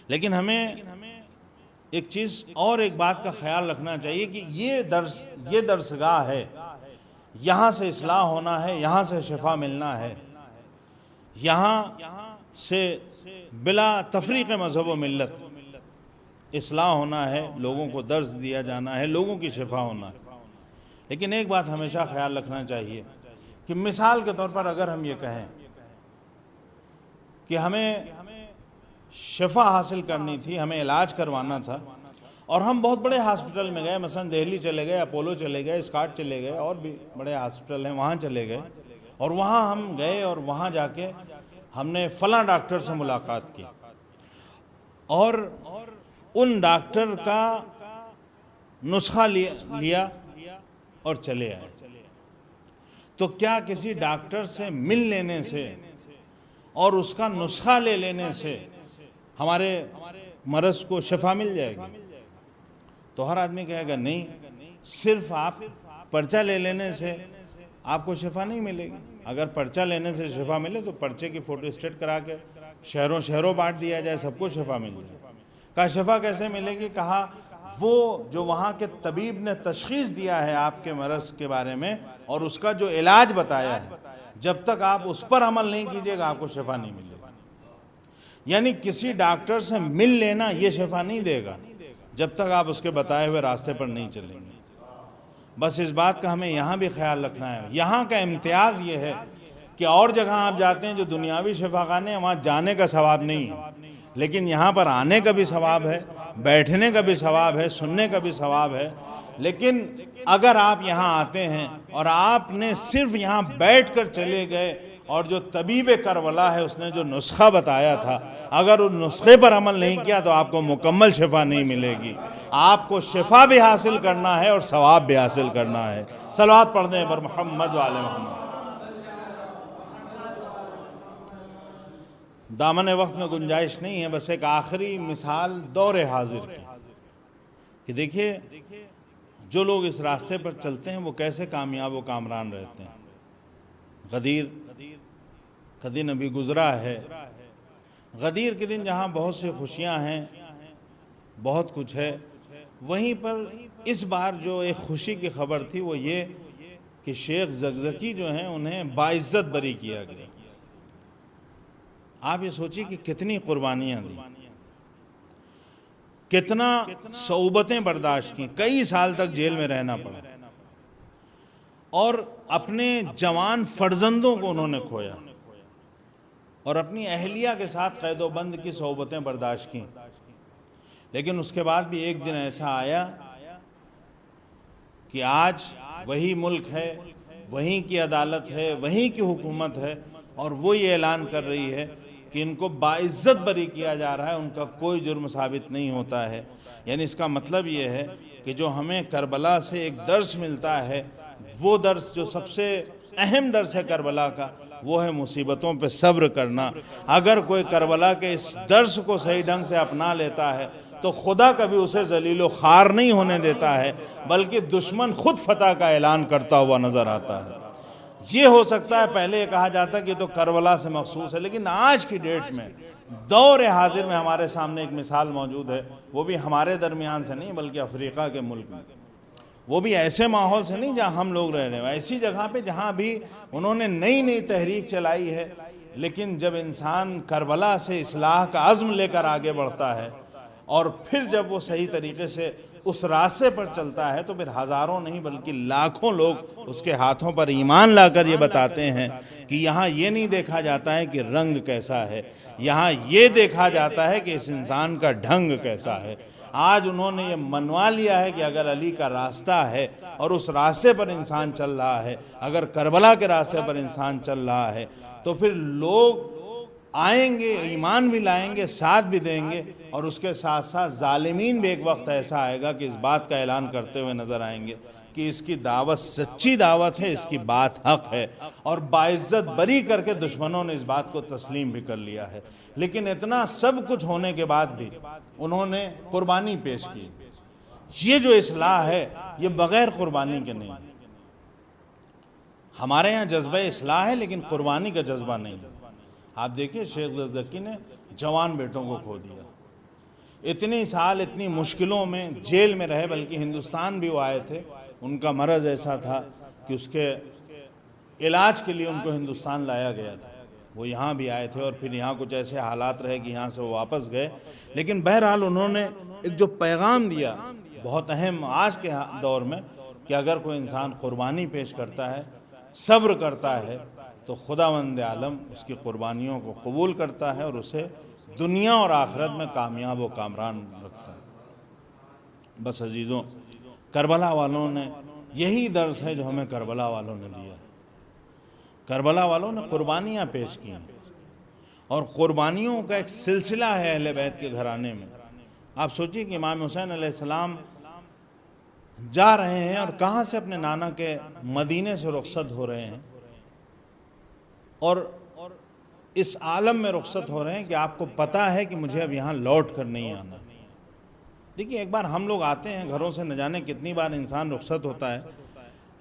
لیکن ہمیں ایک چیز اور ایک بات کا خیال رکھنا چاہیے کہ یہ درسگاہ ہے، یہاں سے اصلاح ہونا ہے، یہاں سے شفا ملنا ہے، یہاں سے بلا تفریق مذہب و ملت اصلاح ہونا ہے، لوگوں کو درس دیا جانا ہے، لوگوں کی شفا ہونا ہے۔ لیکن ایک بات ہمیشہ خیال رکھنا چاہیے کہ مثال کے طور پر اگر ہم یہ کہیں کہ ہمیں شفا حاصل کرنی تھی، ہمیں علاج کروانا تھا، اور ہم بہت بڑے ہاسپٹل میں گئے، مثلا دہلی چلے گئے، اپولو چلے گئے، اسکاٹ چلے گئے، اور بھی بڑے ہاسپٹل ہیں، وہاں چلے گئے، اور وہاں ہم گئے اور وہاں جا کے ہم نے فلاں ڈاکٹر سے ملاقات کی اور ان ڈاکٹر کا نسخہ لیا اور چلے آئے، تو کیا کسی ڈاکٹر سے مل لینے سے اور اس کا نسخہ لے لینے سے ہمارے مرض کو شفا مل جائے گی؟ تو ہر آدمی کہے گا نہیں، صرف آپ پرچہ لے لینے سے آپ کو شفا نہیں ملے گی۔ اگر پرچہ لینے سے شفا ملے تو پرچے کی فوٹو اسٹیٹ کرا کے شہروں بانٹ دیا جائے، سب کو شفا مل جائے۔ کہا شفا کیسے ملے گی؟ کہا وہ جو وہاں کے طبیب نے تشخیص دیا ہے آپ کے مرض کے بارے میں اور اس کا جو علاج بتایا ہے، جب تک آپ اس پر عمل نہیں کیجئے گا آپ کو شفا نہیں ملے گا۔ یعنی کسی ڈاکٹر سے مل لینا یہ شفا نہیں دے گا جب تک آپ اس کے بتائے ہوئے راستے پر نہیں چلیں گے۔ بس اس بات کا ہمیں یہاں بھی خیال رکھنا ہے۔ یہاں کا امتیاز یہ ہے کہ اور جگہ آپ جاتے ہیں جو دنیاوی شفا خانے ہیں، وہاں جانے کا ثواب نہیں ہے، لیکن یہاں پر آنے کا بھی ثواب ہے، بیٹھنے کا بھی ثواب ہے، سننے کا بھی ثواب ہے۔ لیکن اگر آپ یہاں آتے ہیں اور آپ نے صرف یہاں بیٹھ کر چلے گئے اور جو طبیب کربلا ہے اس نے جو نسخہ بتایا تھا، اگر اس نسخے پر عمل نہیں کیا تو آپ کو مکمل شفا نہیں ملے گی۔ آپ کو شفا بھی حاصل کرنا ہے اور ثواب بھی حاصل کرنا ہے۔ صلوات پڑھ دیں بر محمد و آل محمد۔ دامن وقت میں گنجائش نہیں ہے، بس ایک آخری مثال دور حاضر کی کہ دیکھیے جو لوگ اس راستے پر چلتے ہیں وہ کیسے کامیاب و کامران رہتے ہیں۔ غدیر کا دن ابھی گزرا ہے۔ غدیر کے دن جہاں بہت سی خوشیاں ہیں، بہت کچھ ہے، وہیں پر اس بار جو ایک خوشی کی خبر تھی وہ یہ کہ شیخ زکزکی جو ہیں انہیں باعزت بری کیا گیا۔ آپ یہ سوچیے کہ کتنی قربانیاں دی، کتنا صعوبتیں برداشت کی، کئی سال تک جیل میں رہنا پڑا، اور اپنے جوان فرزندوں کو انہوں نے کھویا اور اپنی اہلیہ کے ساتھ قید و بند کی صعوبتیں برداشت کی۔ لیکن اس کے بعد بھی ایک دن ایسا آیا کہ آج وہی ملک ہے، وہیں کی عدالت ہے، وہیں کی حکومت ہے، اور وہ یہ اعلان کر رہی ہے کہ ان کو باعزت بری کیا جا رہا ہے، ان کا کوئی جرم ثابت نہیں ہوتا ہے۔ یعنی اس کا مطلب یہ ہے کہ جو ہمیں کربلا سے ایک درس ملتا ہے، وہ درس جو سب سے اہم درس ہے کربلا کا، وہ ہے مصیبتوں پہ صبر کرنا۔ اگر کوئی کربلا کے اس درس کو صحیح ڈھنگ سے اپنا لیتا ہے تو خدا کبھی اسے ذلیل و خوار نہیں ہونے دیتا ہے، بلکہ دشمن خود فتح کا اعلان کرتا ہوا نظر آتا ہے۔ یہ ہو سکتا ہے پہلے یہ کہا جاتا کہ یہ تو کربلا سے مخصوص ہے، لیکن آج کی ڈیٹ میں دور حاضر میں ہمارے سامنے ایک مثال موجود ہے، وہ بھی ہمارے درمیان سے نہیں بلکہ افریقہ کے ملک میں، وہ بھی ایسے ماحول سے نہیں جہاں ہم لوگ رہ رہے ہیں، ایسی جگہ پہ جہاں بھی انہوں نے نئی تحریک چلائی ہے، لیکن جب انسان کربلا سے اصلاح کا عزم لے کر آگے بڑھتا ہے اور پھر جب وہ صحیح طریقے سے اس راستے پر چلتا ہے تو پھر ہزاروں نہیں بلکہ لاکھوں لوگ اس کے ہاتھوں پر ایمان لا کر یہ بتاتے ہیں کہ یہاں یہ نہیں دیکھا جاتا ہے کہ رنگ کیسا ہے، یہاں یہ دیکھا جاتا ہے کہ اس انسان کا ڈھنگ کیسا ہے۔ آج انہوں نے یہ منوا لیا ہے کہ اگر علی کا راستہ ہے اور اس راستے پر انسان چل رہا ہے، اگر کربلا کے راستے پر انسان چل رہا ہے، تو پھر لوگ آئیں گے، ایمان بھی لائیں گے، ساتھ بھی دیں گے، اور اس کے ساتھ ساتھ ظالمین بھی ایک وقت ایسا آئے گا کہ اس بات کا اعلان کرتے ہوئے نظر آئیں گے کہ اس کی دعوت سچی دعوت ہے، اس کی بات حق ہے، اور باعزت بری کر کے دشمنوں نے اس بات کو تسلیم بھی کر لیا ہے۔ لیکن اتنا سب کچھ ہونے کے بعد بھی انہوں نے قربانی پیش کی۔ یہ جو اصلاح ہے یہ بغیر قربانی کے نہیں۔ ہمارے ہاں جذبہ اصلاح ہے لیکن قربانی کا جذبہ نہیں ہے۔ آپ دیکھیں شیخ زکزکی نے جوان بیٹوں کو کھو دیا، اتنی سال اتنی مشکلوں میں جیل میں رہے، بلکہ ہندوستان بھی وہ آئے تھے، ان کا مرض ایسا تھا کہ اس کے علاج کے لیے ان کو ہندوستان لایا گیا تھا، وہ یہاں بھی آئے تھے اور پھر یہاں کچھ ایسے حالات رہے کہ یہاں سے وہ واپس گئے، لیکن بہرحال انہوں نے ایک جو پیغام دیا بہت اہم آج کے دور میں، کہ اگر کوئی انسان قربانی پیش کرتا ہے، صبر کرتا ہے، تو خداوند عالم اس کی قربانیوں کو قبول کرتا ہے اور اسے دنیا اور آخرت میں کامیاب و کامران رکھتا ہے۔ بس عزیزوں، کربلا والوں نے یہی درس ہے جو ہمیں کربلا والوں نے دیا ہے۔ کربلا والوں نے قربانیاں پیش کی ہیں، اور قربانیوں کا ایک سلسلہ ہے اہل بیت کے گھرانے میں۔ آپ سوچئے کہ امام حسین علیہ السلام جا رہے ہیں اور کہاں سے؟ اپنے نانا کے مدینے سے رخصت ہو رہے ہیں، اور اس عالم میں رخصت ہو رہے ہیں کہ آپ کو پتہ ہے کہ مجھے اب یہاں لوٹ کر نہیں آنا۔ دیکھیے، ایک بار ہم لوگ آتے ہیں گھروں سے، نہ جانے کتنی بار انسان رخصت ہوتا ہے،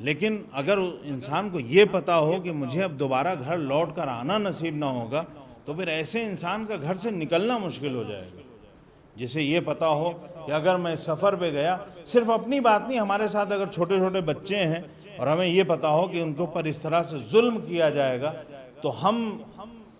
لیکن اگر انسان کو یہ پتہ ہو کہ مجھے اب دوبارہ گھر لوٹ کر آنا نصیب نہ ہوگا، تو پھر ایسے انسان کا گھر سے نکلنا مشکل ہو جائے گا۔ جسے یہ پتہ ہو کہ اگر میں سفر پہ گیا، صرف اپنی بات نہیں، ہمارے ساتھ اگر چھوٹے چھوٹے بچے ہیں اور ہمیں یہ پتہ ہو کہ ان کے اوپر اس طرح سے ظلم کیا جائے گا، تو ہم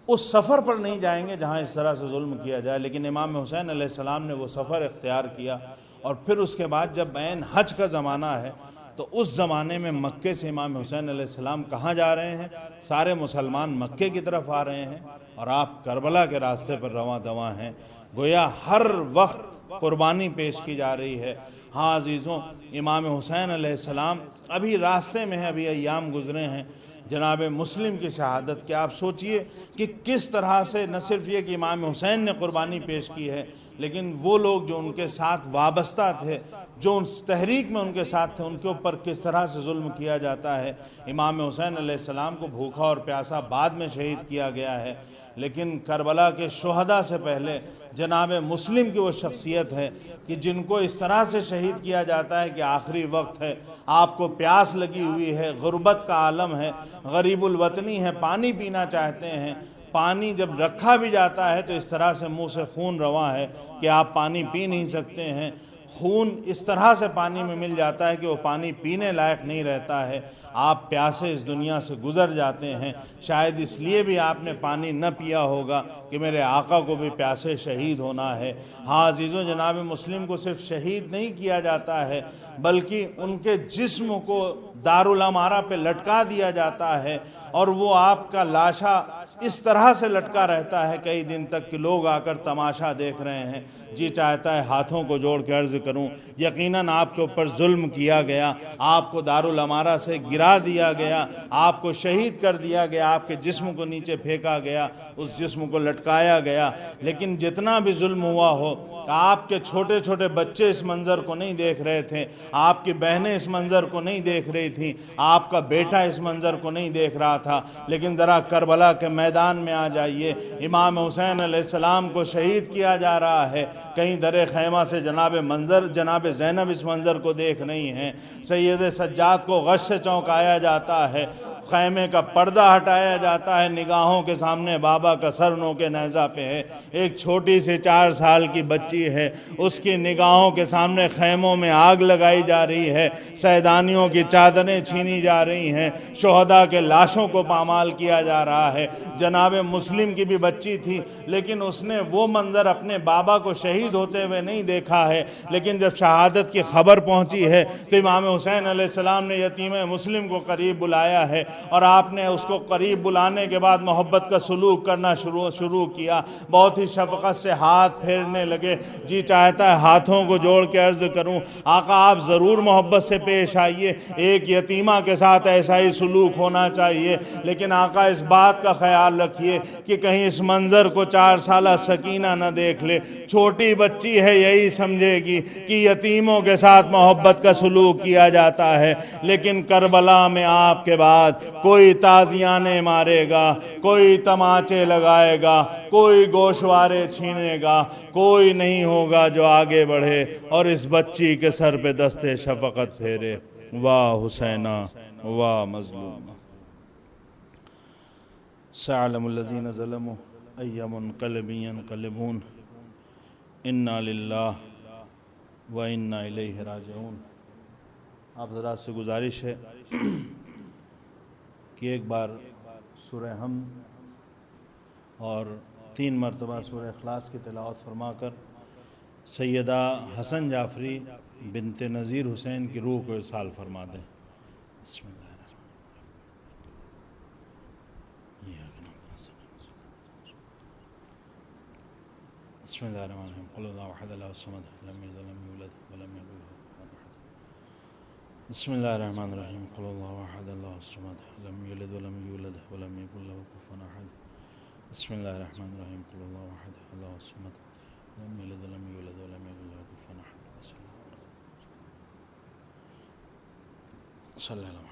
اس سفر پر نہیں جائیں گے جہاں اس طرح سے ظلم کیا جائے۔ لیکن امام حسین علیہ السلام نے وہ سفر اختیار کیا، اور پھر اس کے بعد جب عین حج کا زمانہ ہے، تو اس زمانے میں مکے سے امام حسین علیہ السلام کہاں جا رہے ہیں؟ سارے مسلمان مکے کی طرف آ رہے ہیں، اور آپ کربلا کے راستے پر رواں دواں ہیں۔ گویا ہر وقت قربانی پیش کی جا رہی ہے۔ ہاں عزیزوں، امام حسین علیہ السلام ابھی راستے میں ہیں، ابھی ایام گزرے ہیں جناب مسلم کی شہادت کے۔ آپ سوچئے کہ کس طرح سے نہ صرف یہ کہ امام حسین نے قربانی پیش کی ہے، لیکن وہ لوگ جو ان کے ساتھ وابستہ تھے، جو اس تحریک میں ان کے ساتھ تھے، ان کے اوپر کس طرح سے ظلم کیا جاتا ہے۔ امام حسین علیہ السلام کو بھوکا اور پیاسا بعد میں شہید کیا گیا ہے، لیکن کربلا کے شہداء سے پہلے جناب مسلم کی وہ شخصیت ہے کہ جن کو اس طرح سے شہید کیا جاتا ہے کہ آخری وقت ہے، آپ کو پیاس لگی ہوئی ہے، غربت کا عالم ہے، غریب الوطنی ہے، پانی پینا چاہتے ہیں، پانی جب رکھا بھی جاتا ہے تو اس طرح سے منہ سے خون رواں ہے کہ آپ پانی پی نہیں سکتے ہیں، خون اس طرح سے پانی میں مل جاتا ہے کہ وہ پانی پینے لائق نہیں رہتا ہے، آپ پیاسے اس دنیا سے گزر جاتے ہیں۔ شاید اس لیے بھی آپ نے پانی نہ پیا ہوگا کہ میرے آقا کو بھی پیاسے شہید ہونا ہے۔ ہاں عزیزوں، جناب مسلم کو صرف شہید نہیں کیا جاتا ہے، بلکہ ان کے جسم کو دارالامارہ پہ لٹکا دیا جاتا ہے، اور وہ آپ کا لاشا اس طرح سے لٹکا رہتا ہے کئی دن تک کہ لوگ آ کر تماشا دیکھ رہے ہیں۔ جی چاہتا ہے ہاتھوں کو جوڑ کے عرض کروں، یقیناً آپ کے اوپر ظلم کیا گیا، آپ کو دارالامارہ سے گرا دیا گیا، آپ کو شہید کر دیا گیا، آپ کے جسم کو نیچے پھینکا گیا، اس جسم کو لٹکایا گیا، لیکن جتنا بھی ظلم ہوا ہو، آپ کے چھوٹے چھوٹے بچے اس منظر کو نہیں دیکھ رہے تھے، آپ کی بہنیں اس منظر کو نہیں دیکھ رہی تھیں، آپ کا بیٹا اس منظر کو نہیں دیکھ رہا تھا، لیکن ذرا کربلا کے میدان میں آ جائیے، امام حسین علیہ السلام کو شہید کیا جا رہا ہے، کہیں در خیمہ سے جناب زینب اس منظر کو دیکھ رہی ہیں، سید سجاد کو غش سے چونکایا جاتا ہے، خیمے کا پردہ ہٹایا جاتا ہے، نگاہوں کے سامنے بابا کا سر نوکے نیزہ پہ ہے، ایک چھوٹی سی 4 سال کی بچی ہے، اس کی نگاہوں کے سامنے خیموں میں آگ لگائی جا رہی ہے، سیدانیوں کی چادریں چھینی جا رہی ہیں، شہداء کے لاشوں کو پامال کیا جا رہا ہے۔ جناب مسلم کی بھی بچی تھی، لیکن اس نے وہ منظر اپنے بابا کو شہید ہوتے ہوئے نہیں دیکھا ہے، لیکن جب شہادت کی خبر پہنچی ہے تو امام حسین علیہ السلام نے یتیم مسلم کو قریب بلایا ہے، اور آپ نے اس کو قریب بلانے کے بعد محبت کا سلوک کرنا شروع کیا، بہت ہی شفقت سے ہاتھ پھیرنے لگے۔ جی چاہتا ہے ہاتھوں کو جوڑ کے عرض کروں، آقا آپ ضرور محبت سے پیش آئیے، ایک یتیمہ کے ساتھ ایسا ہی سلوک ہونا چاہیے، لیکن آقا اس بات کا خیال رکھیے کہ کہیں اس منظر کو 4 سالہ سکینہ نہ دیکھ لے، چھوٹی بچی ہے یہی سمجھے گی کہ یتیموں کے ساتھ محبت کا سلوک کیا جاتا ہے، لیکن کربلا میں آپ کے بعد کوئی تازیانے مارے گا، کوئی تماچے لگائے گا، کوئی گوشوارے چھینے گا، کوئی نہیں ہوگا جو آگے بڑھے اور اس بچی کے سر پہ دست شفقت پھیرے۔ واہ حسینہ واہ مظلوم، سَيَعْلَمُ الَّذِينَ ظَلَمُوا أَيَّ مُنْقَلَبٍ يَنْقَلِبُونَ۔ انا للہ و انا الیہ راجعون۔ آپ حضرات سے گزارش ہے کہ ایک بار سورہ حمد اور 3 مرتبہ سورہ اخلاص کی تلاوت فرما کر سیدہ حسن جعفری بنت نذیر حسین کی روح کو ارسال فرما دیں۔ بسم اللہ بسم اللہ الرحمن الرحیم قل اللہ احد اللہ الصمد لم یلد ولم یولد ولم یکن له کفوا احد۔ بسم اللہ الرحمن الرحیم قل اللہ احد اللہ الصمد لم یلد ولم یولد ولم یکن له کفوا احد۔ بسم اللہ الرحمن الرحیم قل اللہ احد اللہ الصمد لم یلد ولم یولد ولم یکن له کفوا احد۔ صلی اللہ علیہ وسلم۔